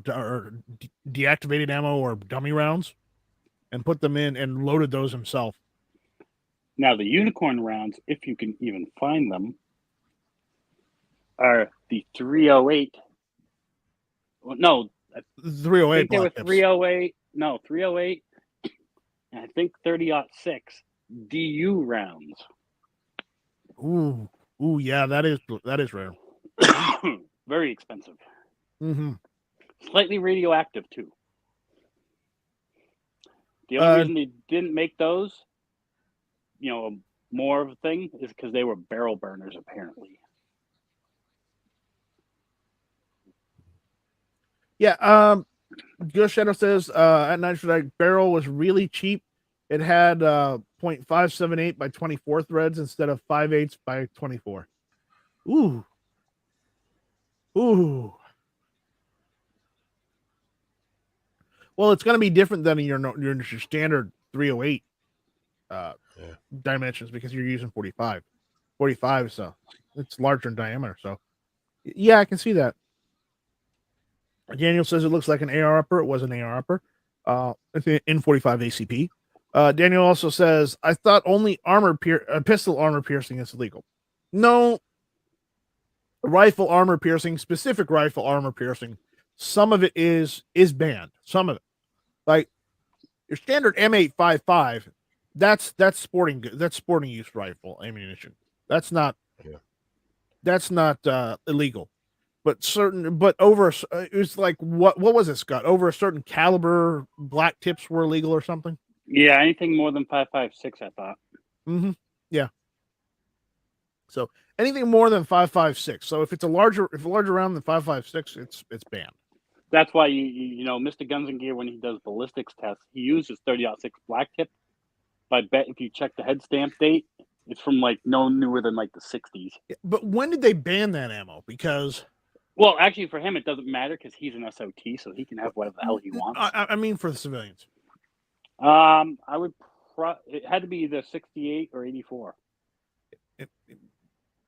deactivated ammo or dummy rounds and put them in and loaded those himself. Now, the unicorn rounds, if you can even find them, are the 308. Well, no, 308 I think they were black tips. 308. No, 308. And I think 30-06 DU rounds. Ooh, yeah, that is rare. Very expensive. Mm-hmm. Slightly radioactive too. The only reason they didn't make those, more of a thing, is because they were barrel burners apparently. Yeah, Ghost Shadow says at Nitrostrike barrel was really cheap. It had 0.578 by 24 threads instead of 5/8 by 24. Ooh. Well, it's going to be different than your standard 308 dimensions because you're using 45. 45, so it's larger in diameter. So, yeah, I can see that. Daniel says it looks like an AR upper. It was an AR upper. In 45 ACP. Daniel also says, I thought only pistol armor piercing is illegal. No. Rifle armor piercing, specific rifle armor piercing, some of it is banned. Some of it. Like your standard M855, that's sporting use rifle ammunition. That's not illegal. But over it was like what was it, Scott? Over a certain caliber, black tips were illegal or something. Yeah, anything more than 5.56, I thought. Mm-hmm. Yeah. So anything more than 5.56. So if it's a larger round than 5.56, it's banned. That's why you know Mr. Guns and Gear, when he does ballistics tests, he uses 30-06 black tip. But I bet if you check the head stamp date, it's from like no newer than like the 60s. Yeah, but when did they ban that ammo? Because well, actually, for him, it doesn't matter because he's an SOT, so he can have whatever the hell he wants. I mean, for the civilians. I would. It had to be either 68 or 84.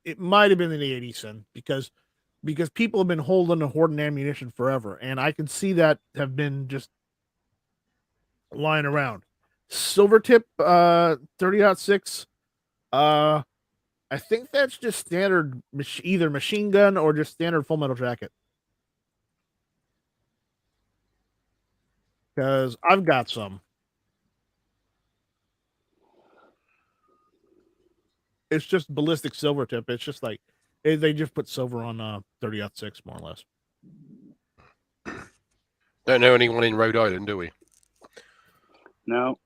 It might have been in the 80s then, because people have been hoarding ammunition forever, and I can see that have been just lying around. Silver tip 30-06. I think that's just standard, either machine gun or just standard Full Metal Jacket. because I've got some. It's just ballistic silver tip. It's just like they just put silver on 30-06 more or less. Don't know anyone in Rhode Island, do we? No.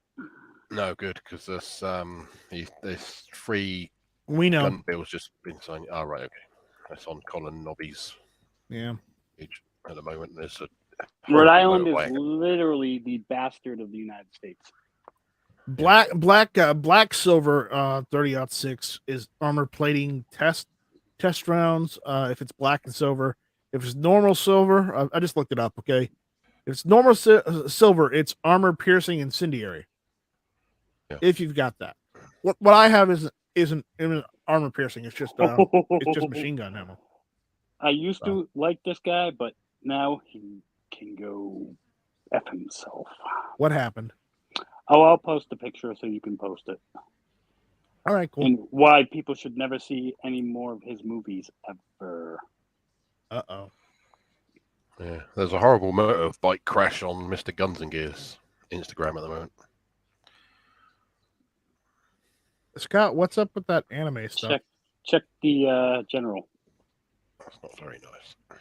No, good, because this free We know. gun bill's just been signed. Oh, right, okay. That's on Colin Nobby's Yeah. page at the moment. There's a Rhode horrible Island is motorbike. literally the bastard of the United States. Black silver 30-06 is armor plating test rounds. If it's black and silver, if it's normal silver, I just looked it up. Okay, if it's normal silver, it's armor piercing incendiary. Yeah. If you've got that, what I have isn't armor piercing. It's just machine gun ammo. I used to like this guy, but now he can go F himself. What happened? Oh, I'll post a picture so you can post it. All right, cool. And why people should never see any more of his movies ever. Uh-oh. Yeah, there's a horrible motorbike crash on Mr. Guns and Gears Instagram at the moment. Scott, what's up with that anime stuff? Check the general. That's not very nice.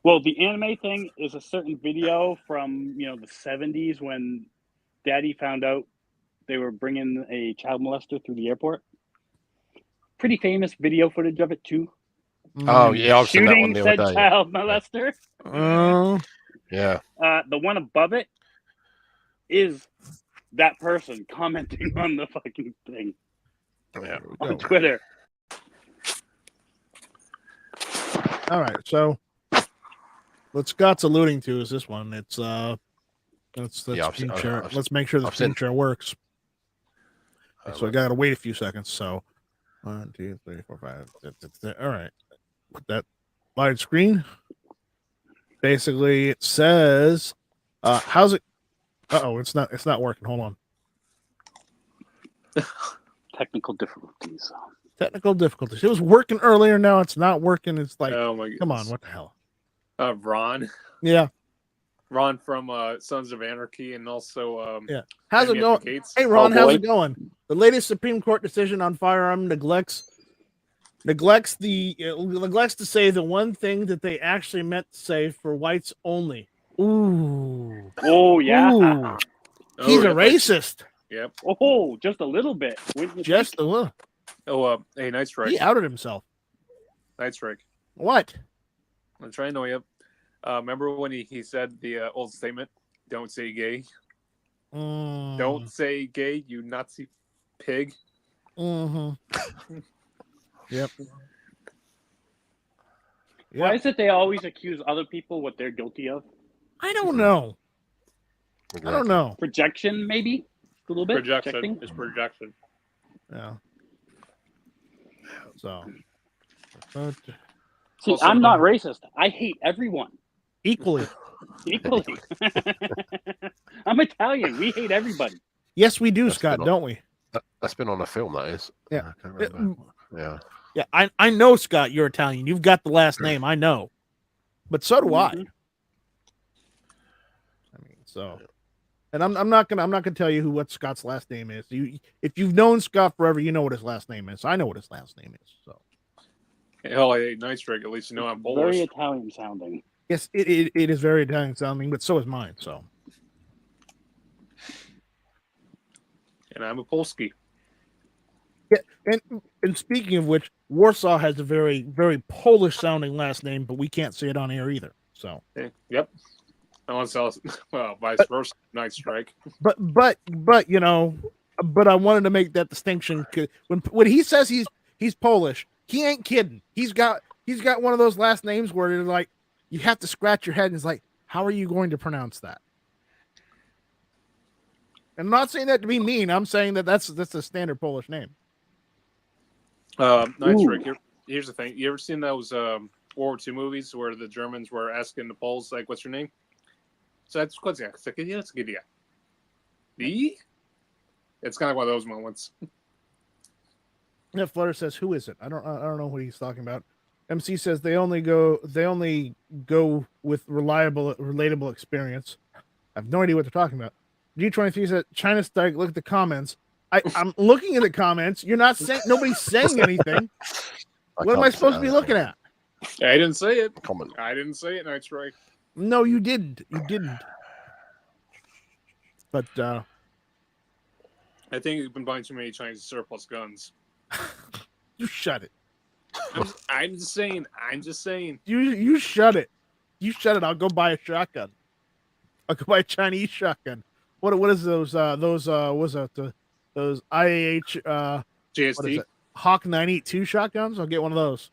Well, the anime thing is a certain video from the 70s when Daddy found out they were bringing a child molester through the airport. Pretty famous video footage of it too. Oh yeah, I've seen that one Shooting the said other day. child molester. Yeah. The one above it is that person commenting on the fucking thing Yeah. on Twitter. All right, so what Scott's alluding to is this one. It's let's Yeah, screen share. Let's make sure the I've screen seen- share works. So I gotta wait a few seconds. So 1, 2, 3, 4, 5. All right, put that wide screen. Basically, it says, "How's it?" Oh, it's not working. Hold on. Technical difficulties. Technical difficulties. It was working earlier. Now it's not working. It's like, Oh my come on, goodness. what the hell? Ron. Yeah. Ron from Sons of Anarchy, and also Yeah. How's it Enemy going? Advocates. Hey, Ron, Oh, how's boy. it going? The latest Supreme Court decision on firearm neglects to say the one thing that they actually meant to say for whites only. Ooh. Oh yeah. Ooh. Oh, He's a yep, racist. Yep. Oh, just a little bit. Wouldn't you Just think? a little. Oh, hey, Night Strike. He outed himself. Night Strike. What? I'm trying to know you. Remember when he said the old statement? Don't say gay. Don't say gay, you Nazi pig. Mm-hmm. Yep. Why is it they always accuse other people what they're guilty of? I don't know. I don't know. Projection, maybe a little bit. Projection. Projecting? It's projection. Yeah. So. But See, Also, I'm not racist. I hate everyone equally. equally. I'm Italian. We hate everybody. Yes, we do, That's Scott, been don't we? That's been on a film, that is. Yeah. I can't remember. Yeah. Yeah, I know, Scott, you're Italian. You've got the last name. I know. But so do I. Mhm. I mean, so, and I'm not gonna tell you what Scott's last name is. If you've known Scott forever, you know what his last name is. I know what his last name is. So Hell, I hate Night Strike. At least you know I'm Very Polish. Italian sounding. yes, it is very Italian sounding, but so is mine. So And I'm a Polski. yeah, and speaking of which, Warsaw has a very very Polish sounding last name, but we can't say it on air either. So, Yep. Unless else, well, vice versa. Night Strike. but you know, but I wanted to make that distinction 'cause when he says he's Polish, he ain't kidding. He's got one of those last names where it's like you have to scratch your head and it's like, how are you going to pronounce that? I'm not saying that to be mean. I'm saying that's a standard Polish name. Night Ooh. Strike. Here's the thing. You ever seen those World War II movies where the Germans were asking the Poles, like, what's your name? So that's what's yeah. It's like, yeah, it's good. Yeah. The? It's kind of one of those moments. Yeah, Flutter says, "Who is it?" I don't know what he's talking about. MC says they only go with relatable experience. I have no idea what they're talking about. G23 said China Strike. Look at the comments. I'm looking at the comments. You're not saying, nobody's saying anything. What am I supposed to be looking at? I didn't say it. Comment. I didn't say it, Night Strike. No, you didn't. You didn't. But I think you've been buying too many Chinese surplus guns. you shut it. I'm just saying. I'm just saying. You shut it. You shut it. I'll go buy a shotgun. I'll go buy a Chinese shotgun. What is those those IAH what is JST. it? Hawk 982 shotguns? I'll get one of those.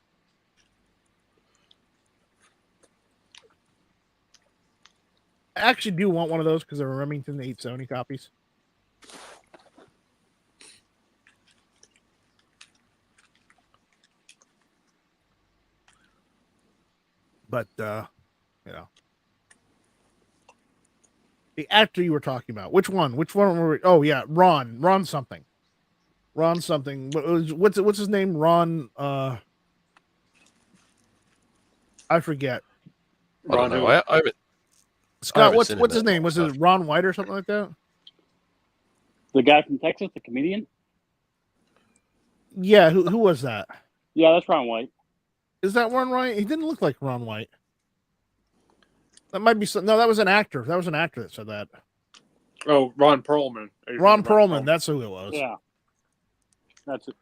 I actually do want one of those because they're Remington 870 copies. But you know, the actor you were talking about, which one? Which one were we? Oh yeah, Ron something. Ron something. What's his name? Ron. I forget. I don't know. I haven't Scott. What's seen his it. name? Was it Ron White or something like that? The guy from Texas, the comedian. Yeah. Who was that? Yeah, that's Ron White. Is that Ron White? He didn't look like Ron White. That might be no. That was an actor. That was an actor that said that. Oh, Ron Perlman. Ron Perlman. That's who it was. Yeah. That's who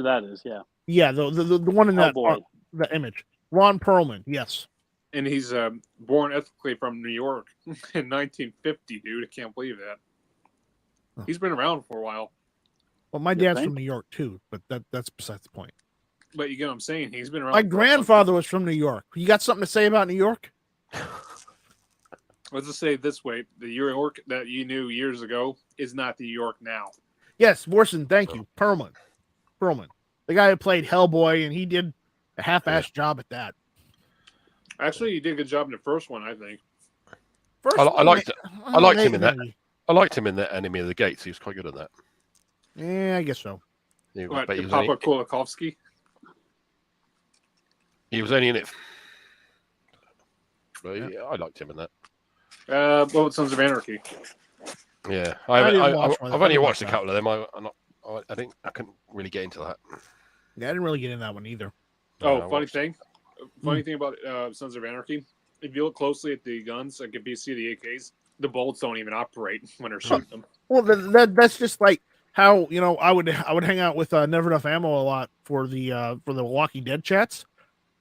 that is. Yeah. Yeah. The one in that Hellboy. that image. Ron Perlman. Yes. And he's born ethnically from New York in 1950, dude. I can't believe that. Huh. He's been around for a while. Well, my You dad's think? from New York too, but that's besides the point. But you get what I'm saying? He's been around. My for- grandfather was from New York. You got something to say about New York? Let's just say it this way: the New York that you knew years ago is not the New York now. Yes, Morrison, thank you. Perlman. The guy who played Hellboy, and he did a half-assed job at that. Actually, he did a good job in the first one, I think. First I one, liked it. I liked him in that. maybe. I liked him in the Enemy of the Gates. He was quite good at that. Yeah, I guess so. Yeah, What, but the Papa Kulikovsky? he was only in it. But yeah, I liked him in that. What about Sons of Anarchy? Yeah, I didn't watch one. I've I only didn't watched a watch couple of them. I couldn't really get into that. Yeah, I didn't really get in that one either. Oh, I funny watched- thing. Funny thing about Sons of Anarchy, if you look closely at the guns, like if you see the AKs, the bolts don't even operate when they're shooting them. Well, that's just like how I would hang out with Never Enough Ammo a lot for the Walking Dead chats.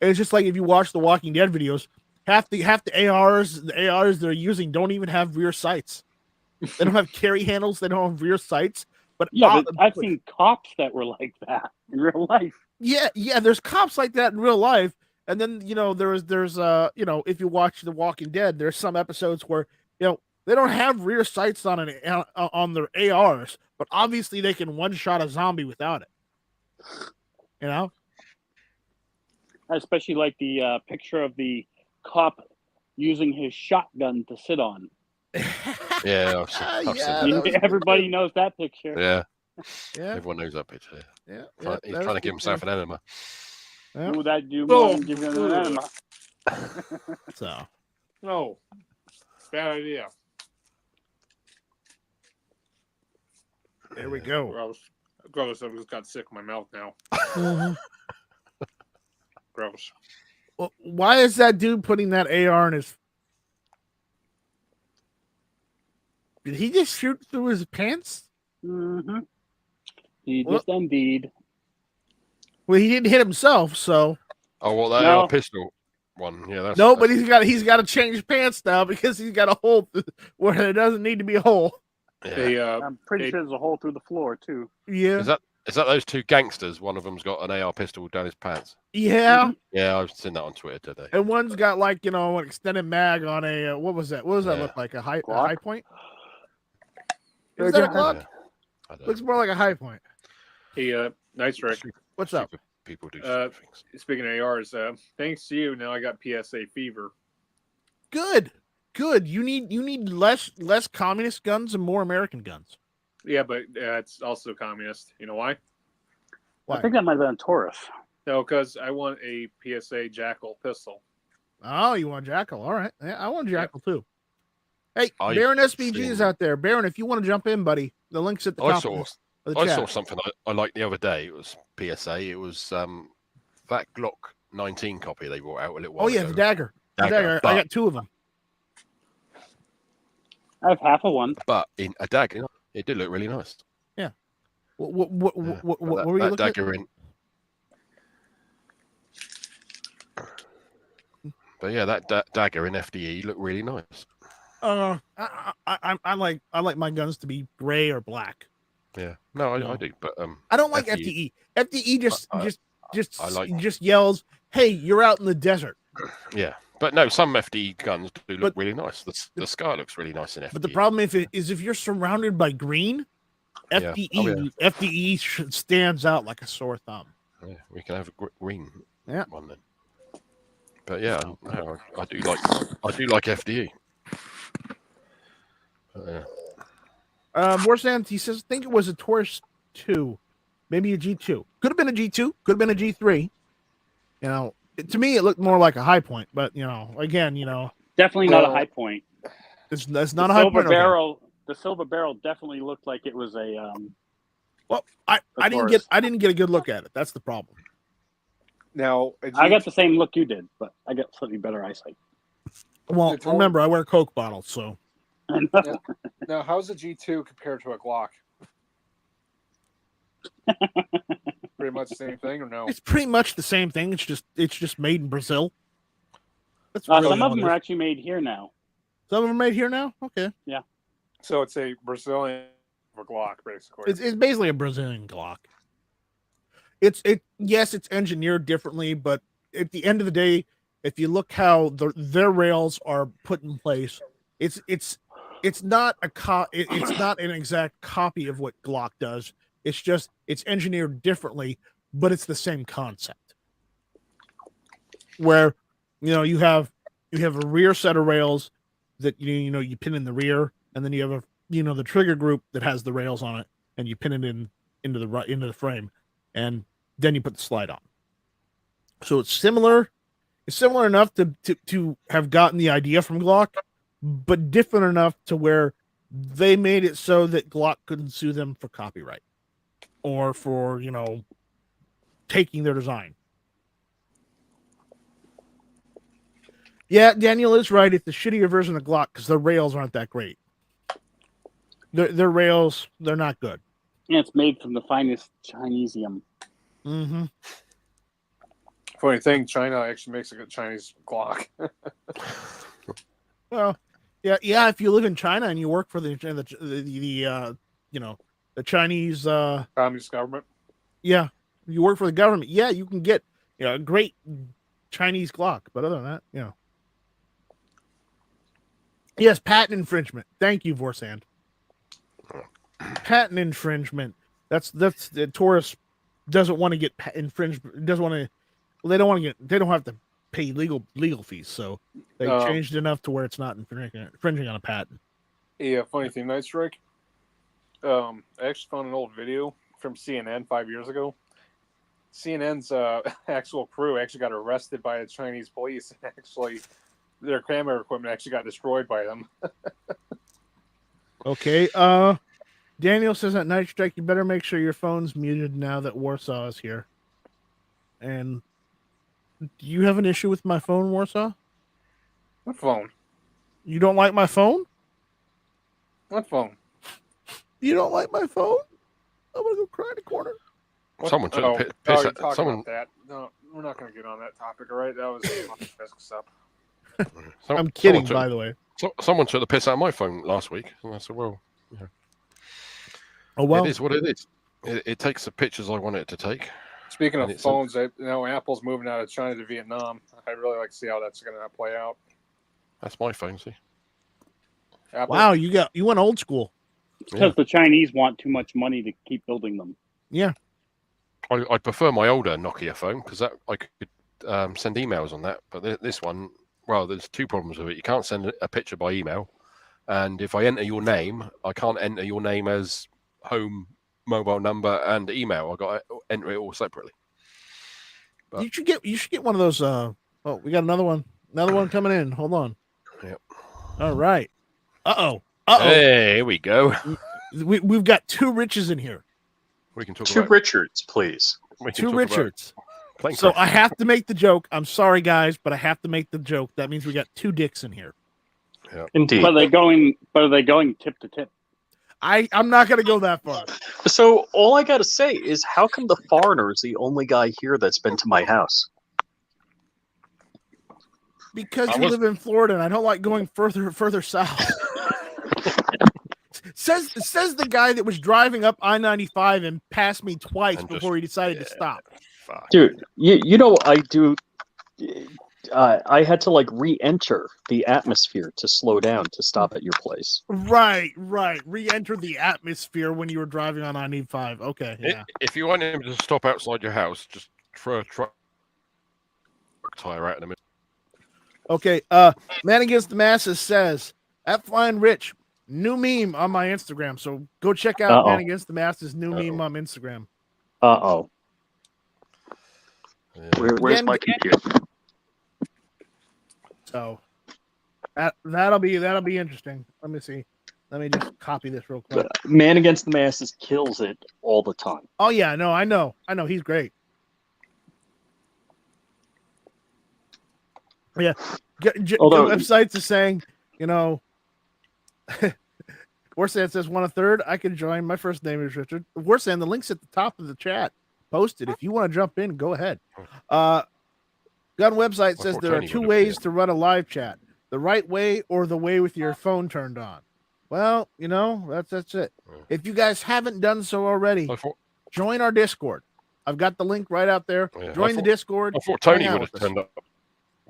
It's just like if you watch the Walking Dead videos, half the ARs they're using don't even have rear sights. They don't have carry handles. They don't have rear sights. But Yeah, but I've seen cops that were like that in real life. yeah, there's cops like that in real life. And then there's if you watch The Walking Dead, there's some episodes where they don't have rear sights on their ARs, but obviously they can one shot a zombie without it. I especially like the picture of the cop using his shotgun to sit on. Yeah, I've seen Yeah, that. that was- Everybody knows that picture. Yeah, Yeah, everyone knows that picture. yeah. He's trying to give himself an enema. Yeah. Do that do Oh. more than give him an enema. So No. Bad idea. there we go. Gross. I just got sick in my mouth now. Gross. Well, why is that dude putting that AR in his? Did he just shoot through his pants? Mm-hmm. He Well- just indeed. Well, he didn't hit himself, so Oh, well, that No. AR pistol one. Yeah, that's no. But he's got to change pants now because he's got a hole where there doesn't need to be a hole. yeah. They, I'm pretty Hey. sure there's a hole through the floor too. Yeah, Is that those two gangsters? One of them's got an AR pistol down his pants. yeah. Yeah, I've seen that on Twitter today. And one's got like an extended mag on a what was that? What does that Yeah. look like? A high Glock? point? Is that a Glock? I don't Looks know. more like a high point. Hey, Night Strike. What's up? Stupid people do Uh, stupid things. Speaking of ARs, thanks to you, now I got PSA fever. Good. You need less communist guns and more American guns. Yeah, but it's also communist. You know why? Why? I think that might have been Taurus. No, because I want a PSA Jackal pistol. Oh, you want Jackal? All right. Yeah, I want Jackal too. Hey, I've Baron SBG is seen- out there. Baron, if you want to jump in, buddy, the link's at the I top saw of the I chat. saw something I liked the other day. It was PSA. It was that Glock 19 copy they brought out a little while Oh yeah, ago. the dagger. The dagger. I got 2 of them. I have half of one. But in a dagger, it did look really nice. What Yeah, what but were you that looking at? dagger in. But yeah, that dagger in FDE looked really nice. I like my guns to be gray or black. Yeah, no, No. I do, but I don't like FDE. FDE. FDE I like- just yells, "Hey, you're out in the desert." yeah, but no, some FDE guns do look But- really nice. The scar looks really nice in FDE. But the problem is if you're surrounded by green, Yeah. FDE Oh, stands out like a sore thumb. yeah, we can have a green Yeah. one then. But yeah, no, I do like FDE. But, Warsand, he says, think it was a Taurus 2, maybe a G2. Could have been a G2, could have been a G3. You know, to me, it looked more like a high point, but again, Definitely not a Well, high point. it's not The a high silver point. okay. barrel. The silver barrel definitely looked like it was a. Well, I didn't get a good look at it. That's the problem. Now, I got the same look you did, but I got slightly better eyesight. Well, The Taurus- remember, I wear Coke bottles, so now how's a G2 compared to a Glock? Pretty much the same thing, or no? it's pretty much the same thing. It's just made in Brazil. That's Some really of all them it are is. actually made here now. Some of them are made here now. Okay, So it's a Brazilian for Glock, basically. it's basically a Brazilian Glock. Yes, it's engineered differently, but at the end of the day, if you look how their rails are put in place, it's not it's not an exact copy of what Glock does. It's just it's engineered differently, but it's the same concept. Where you have a rear set of rails that you pin in the rear, and then you have the trigger group that has the rails on it, and you pin it into the frame, and then you put the slide on. So it's similar. It's similar enough to have gotten the idea from Glock, but different enough to where they made it so that Glock couldn't sue them for copyright or for taking their design. Yeah, Daniel is right. It's the shittier version of Glock because the rails aren't that great. Their rails, they're not good. Yeah, it's made from the finest Chinesium. Mm-hmm. Funny thing, China actually makes a good Chinese Glock. Well, yeah. If you live in China and you work for the Chinese, Communist government. yeah, you work for the government. Yeah, you can get a great Chinese Glock. But other than that, yes, patent infringement. Thank you, Vorsand. Patent infringement. That's the Taurus doesn't want to get infringed. Doesn't want to. Well, they don't want to get. They don't have to pay legal fees, so they changed it enough to where it's not infringing on a patent. Yeah, funny thing, Night Strike. I actually found an old video from CNN 5 years ago. CNN's actual crew actually got arrested by the Chinese police. Actually, their camera equipment actually got destroyed by them. Okay. Daniel says at Night Strike, you better make sure your phone's muted now that Warsaw is here. And do you have an issue with my phone, Warsaw? What phone? You don't like my phone? What phone? You don't like my phone? I'm gonna go cry in the corner. What? Someone took oh, the piss oh, out- you're talking someone- about that. No, we're not going to get on that topic, all right? That was stuff. I'm kidding, Someone by the way. someone took the piss out of my phone last week, and I said, "Well, Oh well. it is what it is. It takes the pictures I want it to take." Speaking And of it's phones, Apple's moving out of China to Vietnam. I'd really like to see how that's going to play out. That's my phone. See, Apple, Wow, you went old school. Because the Chinese want too much money to keep building them. Yeah. I prefer my older Nokia phone because that I could send emails on that. But this one, well, there's 2 problems with it. You can't send a picture by email, and if I enter your name, I can't enter your name as home, mobile number, and email. I got to enter it all separately. But- You should get one of those. Oh, we got another one. Another one coming in. Hold on. Yep. All right. Uh-oh. Hey, here we go. We've got two Riches in here. We can talk Two about Richards, please. we can Two talk about Richards. plane So crash. I have to make the joke. I'm sorry, guys, but I have to make the joke. That means we got two dicks in here. Indeed. But are they going tip to tip? I'm not going to go that far. So all I gotta say is, how come the foreigner is the only guy here that's been to my house? Because I you was- live in Florida, and I don't like going further south. says the guy that was driving up I-95 and passed me twice And before he decided to yeah. stop. Fuck. Dude, you know I do. I had to like re-enter the atmosphere to slow down to stop at your place. Right. Re-enter the atmosphere when you were driving on I-95. Okay, yeah. If you want him to stop outside your house, just throw a truck tire out in the middle. Okay, Man Against the Masses says, at Flying Rich, new meme on my Instagram. So go check out Man Against the Masses' new meme on Instagram. Uh-oh. Yeah. Where's Again, my computer? So that'll be interesting. Let me see. Let me just copy this real quick. Man Against the Masses kills it all the time. Oh yeah, no, I know. He's great. Yeah, Although- websites are saying, Warsan says 1/3. I can join. My first name is Richard. Warsan, the link's at the top of the chat. Posted. If you want to jump in, go ahead. Gun website says there are two ways to run a live chat: the right way or the way with your phone turned on. Well, that's it. If you guys haven't done so already, join our Discord. I've got the link right out there. Yeah, Join the Discord. I thought Tony hang out would have with us. turned up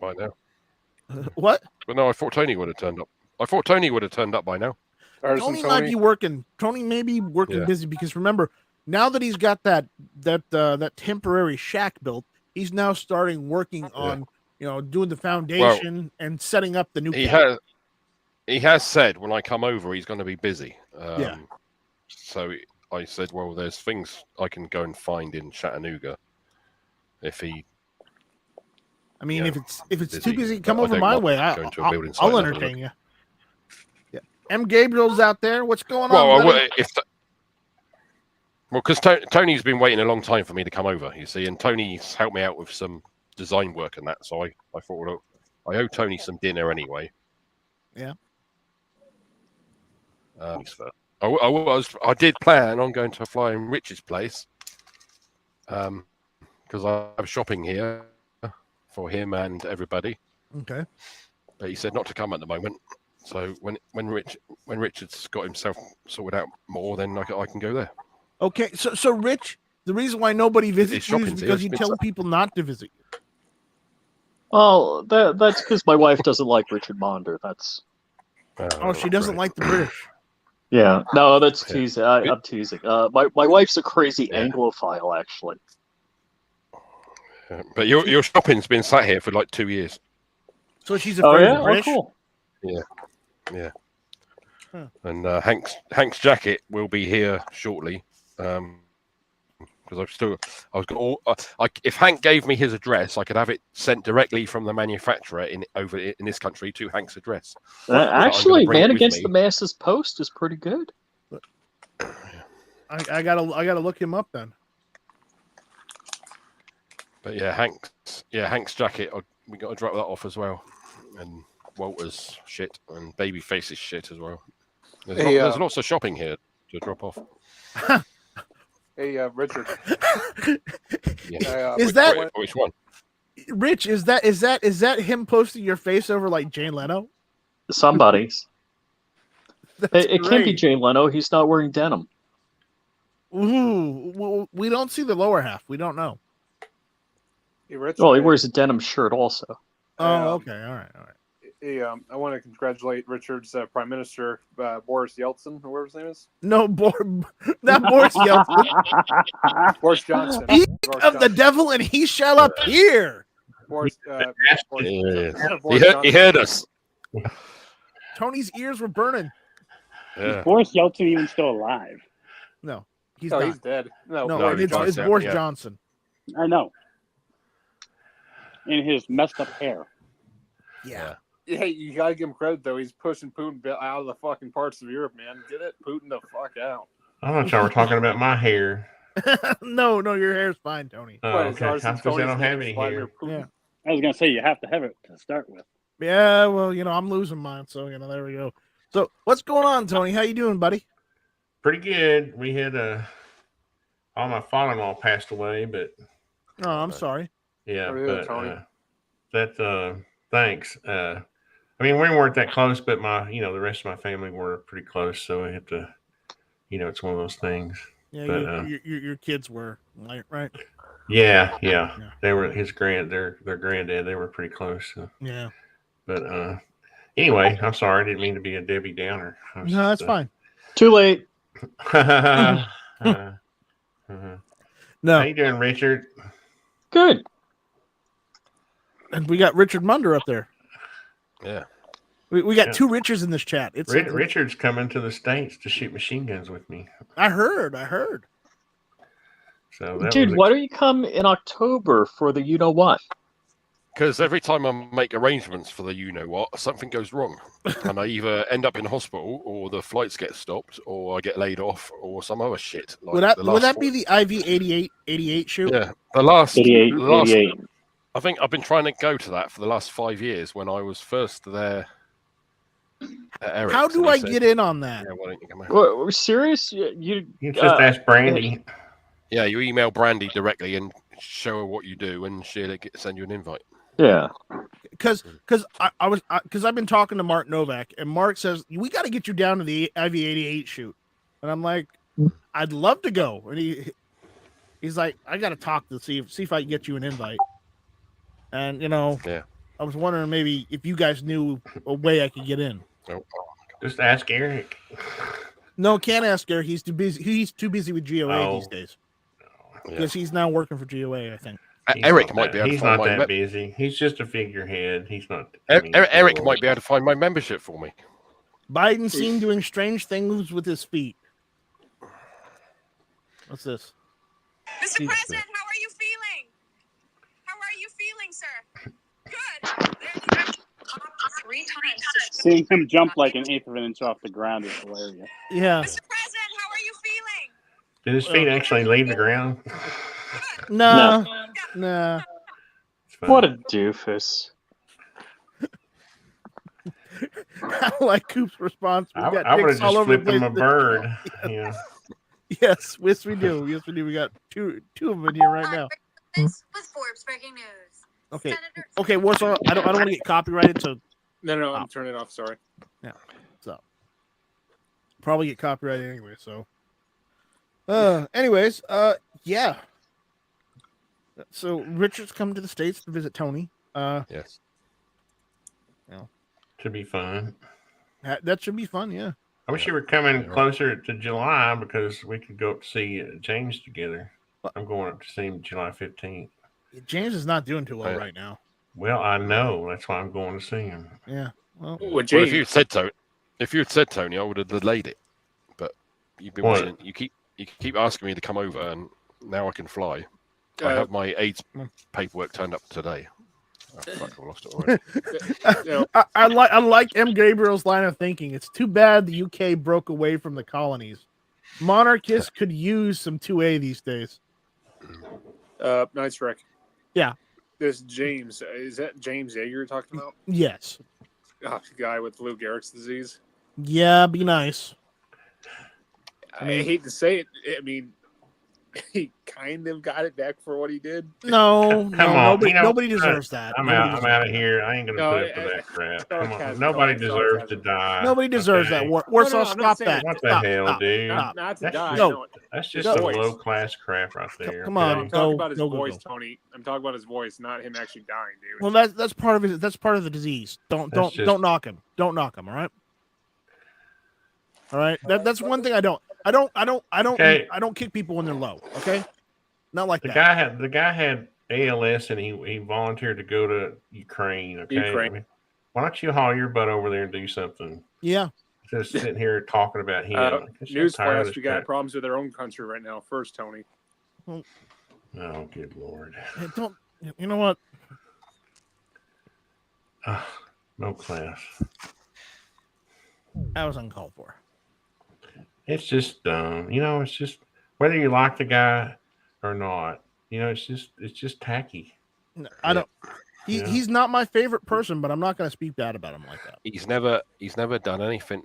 by now. What? But no, I thought Tony would have turned up. I thought Tony would have turned up by now. Tony might be working. Tony may be working Yeah. busy because remember, now that he's got that temporary shack built, he's now starting working on doing the foundation and setting up the new. He has said when I come over he's going to be busy. Yeah. So I said, well, there's things I can go and find in Chattanooga. If he, I mean, Yeah, if it's too busy, busy, but come I over don't my want way. to go into a building site I'll and have a entertain you. Yeah. M. Gabriel's out there. What's going on? well, buddy? because Tony's been waiting a long time for me to come over. You see, and Tony's helped me out with some design work and that. So I thought, well, I owe Tony some dinner anyway. Yeah. I did plan on going to Flying Rich's place, because I have shopping here for him and everybody. Okay. But he said not to come at the moment. So when Richard's got himself sorted out more, then I can go there. Okay. So Rich, the reason why nobody visits you is shopping's here, because you it's tell been- people not to visit you. Oh, that's because my wife doesn't like Richard Monder. That's Oh, she doesn't like the British. yeah. No, that's Yeah. teasing. I'm teasing. My wife's a crazy Yeah. Anglophile, actually. But your shopping's been sat here for like 2 years. So she's Oh afraid of yeah, the oh British. cool. Yeah. Huh. And Hank's jacket will be here shortly. Because if Hank gave me his address, I could have it sent directly from the manufacturer in this country to Hank's address. Actually, bring it Man with Against me. the Masses post is pretty good. I gotta look him up then. But yeah, Hank's jacket. We got to drop that off as well, and Walter's shit and Babyface's shit as well. There's lots of shopping here to drop off. Hey, Richard. Yeah. Is that Which one? Rich? Is that him posting your face over like Jay Leno? Somebody's. That's It can't be great. Jay Leno. He's not wearing denim. Ooh, well, we don't see the lower half. We don't know. Hey, Rich. Well, he wears a denim shirt also. Oh, okay, all right. Hey, I want to congratulate Richard's Prime Minister, Boris Yeltsin, or whatever his name is. No, not Boris Yeltsin. Boris Johnson. Speak Boris of the Johnson. devil, and he shall appear. Boris, Yeah. Boris He heard us. Tony's ears were burning. Yeah. Is Boris Yeltsin even still alive? No, he's No, not. he's dead. No, Boris it's Johnson, Boris yeah. Johnson. I know. In his messed up hair. Yeah. Hey, you gotta give him credit though. He's pushing Putin out of the fucking parts of Europe, man. Get it, Putin the fuck out. I thought y'all were talking about my hair. No, your hair's fine, Tony. Oh, What, is okay. ours I and suppose I Tony's don't have name's any Vladimir hair. Putin? Yeah. I was gonna say you have to have it to start with. Yeah, well, I'm losing mine, so there we go. So what's going on, Tony? How you doing, buddy? Pretty good. We had all my father-in-law passed away, but Oh, I'm sorry. yeah, Sorry to hear but that, Tony. that thanks. I mean, we weren't that close, but the rest of my family were pretty close, so I have to, it's one of those things. Yeah, But, your kids were right. Yeah. Yeah. They were their granddad. They were pretty close. So. Yeah. But anyway, I'm sorry. I didn't mean to be a Debbie Downer. No, that's fine. Too late. How No, you doing, Richard? Good. and we got Richard Munder up there. Yeah. We got Yeah. two Richards in this chat. It's Richard's coming to the States to shoot machine guns with me. I heard. So that Dude, was why don't you come in October for the you know what? Because every time I make arrangements for the you-know-what, something goes wrong. And I either end up in hospital, or the flights get stopped, or I get laid off, or some other shit. Like would that be the IV 88 shoot? Yeah. The last 88. I think I've been trying to go to that for the last 5 years when I was first there at Eric's, How do and he I said, get in on that? Yeah, why don't you come out? What, we're serious? You just ask Brandy. Yeah, you email Brandy directly and show her what you do, and she'll send you an invite. yeah. Because I've been talking to Mark Novak, and Mark says we got to get you down to the IV 88 shoot, and I'm like, I'd love to go, and he's like, I got to talk to see if I can get you an invite, and Yeah. I was wondering maybe if you guys knew a way I could get in. Oh, Just ask Eric. No, can't ask Eric. He's too busy. He's too busy with GOA these days yeah. because he's now working for GOA, I think. Eric might be able to He's find not my that busy. He's just a figurehead. He's not. Eric might be able to find my membership for me. Biden seen doing strange things with his feet. What's this? Mr. President, how are you feeling? How are you feeling, sir? Good. 3 times. Seeing him jump like an eighth of an inch off the ground is hilarious. Yeah. Mr. President, how are you feeling? Did his feet actually leave the ground? No. It's fine. What a doofus. I like Coop's response. We've got I would have dicks all just over the flipped him place. a bird. Yeah. Yes, we do. Yes, we do. We got two of them in here right now. This was Forbes breaking news. Okay. Senator- Okay, Warsaw. I don't want to get copyrighted, so No, I'm turning it off. Sorry. probably get copyrighted anyway. So, anyways, yeah. So Richard's come to the States to visit Tony. Yes. To be fun. That should be fun. Yeah. I wish you were coming Yeah. closer to July because we could go up to see James together. I'm going up to see him July 15th. James is not doing too well Yeah. right now. Well, I know. That's why I'm going to see him. Yeah. Well, Well, Well, James, if you had said Tony, I would have delayed it. But you've been What? waiting. You keep asking me to come over, and now I can fly. I Uh, have my AIDS paperwork turned up today. Oh, fuck, I lost it already. you know, I like M. Gabriel's line of thinking. It's too bad the UK broke away from the colonies. Monarchists could use some 2A these days. nice wreck. Yeah. This James, is that James Yeager you're talking about? Yes. Oh, the guy with Lou Gehrig's disease. Yeah, be nice. I mean- hate to say it. I mean, he kind of got it back for what he did. No, Come on, nobody deserves that. I'm Nobody out. I'm deserves out of that. here. I ain't gonna No, put up with that crap. Come on. sarcasm. Nobody No, deserves to sarcasm. die. Nobody deserves okay? that. Warsaw, I'm not stop saying that. What the Stop, hell, stop. dude? Not to That's die. no. No. That's just No. some Voice. low class crap right there. Come on. I'm okay? talking Go, about his go, voice, go. Tony. I'm talking about his voice, not him actually dying, dude. Well, that's part of it. That's part of the disease. Don't knock him. Don't knock him. All right. All right. That's one thing I don't Okay. I don't kick people when they're low. Okay. Not like The that. guy had ALS and he volunteered to go to Ukraine. Okay. Ukraine. I mean, why don't you haul your butt over there and do something? Yeah. Just sitting here talking about him. I'm tired of Newsflash: this we got crap. problems with our own country right now. First, Tony. Oh, good lord. Hey, don't. You know what? No class. That was uncalled for. It's just dumb. It's just whether you like the guy or not. It's just tacky. No, I don't. He's not my favorite person, but I'm not going to speak bad about him like that. He's never done anything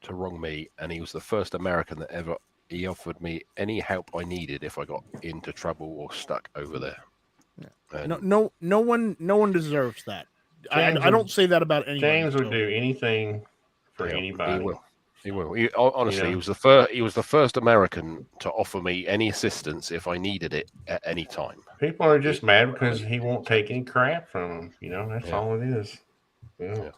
to wrong me, and he was the first American that ever he offered me any help I needed if I got into trouble or stuck over there. Yeah. No one deserves that. I don't say that about anybody. James would do anything for anybody. He will. Honestly, he was the first American to offer me any assistance if I needed it at any time. People are just mad because he won't take any crap from them. That's all it is. Yeah.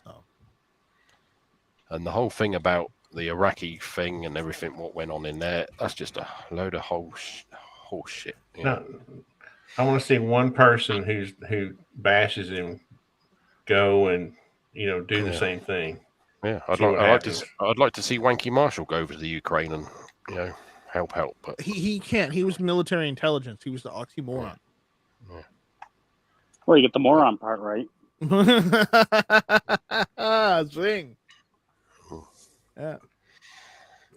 And the whole thing about the Iraqi thing and everything, what went on in there, that's just a load of horse shit. No, I want to see one person who bashes him go and do the same thing. Yeah, I'd like to see Wanky Marshall go over to the Ukraine and help. But he can't. He was military intelligence. He was the oxymoron. Yeah. Well, you get the moron part right. Zing. Yeah.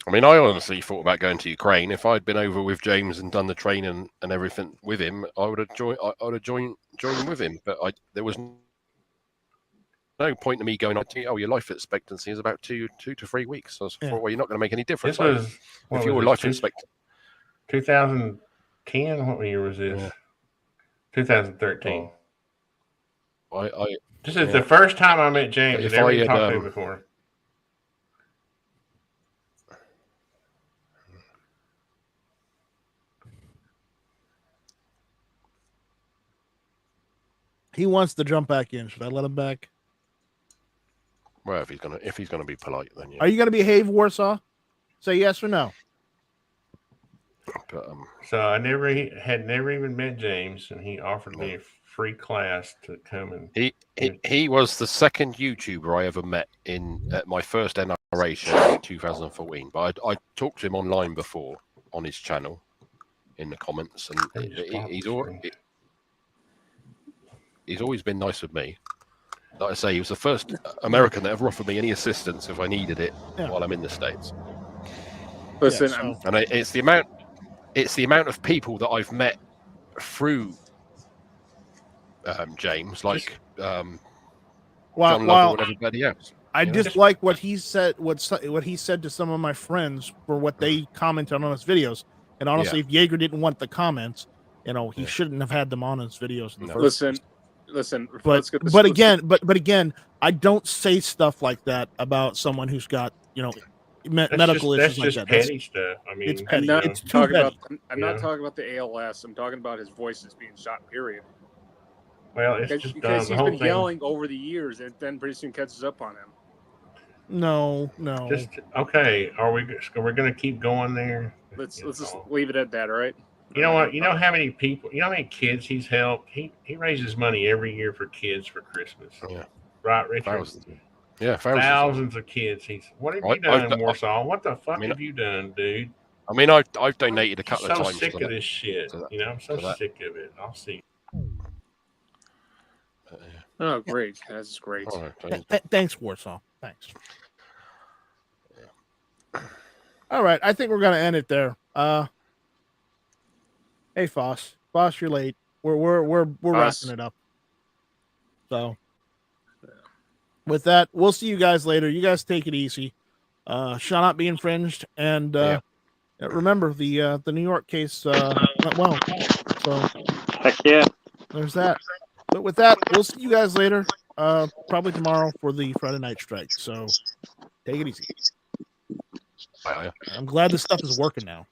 I mean, I honestly thought about going to Ukraine. If I'd been over with James and done the training and everything with him, I would have joined with him. But there was no point to me going, oh, your life expectancy is about 2 to 3 weeks. So I thought, well, you're not going to make any difference. This was, if your life expectancy 2010, what year was this? 2013. This is the first time I met James. I've never talked to him before. He wants to jump back in. Should I let him back? Well, if he's gonna be polite, then yeah. Are you gonna behave, Warsaw? Say yes or no. But, so I never even met James, and he offered me a free class to come and. He was the second YouTuber I ever met at my first NRA show in 2014. But I talked to him online before on his channel, in the comments, and he's always been nice with me. Like I say, he was the first American that ever offered me any assistance if I needed it while I'm in the States. Listen, and it's the amount of people that I've met through James, like John Lovell and everybody else. I dislike what he said. What he said to some of my friends for what they commented on his videos. And honestly, if Jaeger didn't want the comments, he shouldn't have had them on his videos in the first place. Listen, but again, I don't say stuff like that about someone who's got medical issues like that. That's petty stuff. I mean, it's petty. I'm not talking about the ALS. I'm talking about his voice is being shot. Period. Well, it's just because he's been yelling over the years, and then pretty soon catches up on him. No. Just okay. Are we going to keep going there? Let's just leave it at that. All right. You know what? You know how many people? You know how many kids he's helped? He raises money every year for kids for Christmas. Yeah. Right, Richard? Thousands of kids. What have you done, Warsaw? What the fuck have you done, dude? I mean, I've donated a couple of times. I'm so sick of this shit. I'm so sick of it. I'll see. Oh, great. That's great. Thanks, Warsaw. Thanks. All right. I think we're going to end it there. Hey, Foss, you're late. We're wrapping it up. So, with that, we'll see you guys later. You guys take it easy. Shall not be infringed, and remember the New York case went well. So, heck yeah. There's that. But with that, we'll see you guys later. Probably tomorrow for the Friday night strike. So, take it easy. I'm glad this stuff is working now.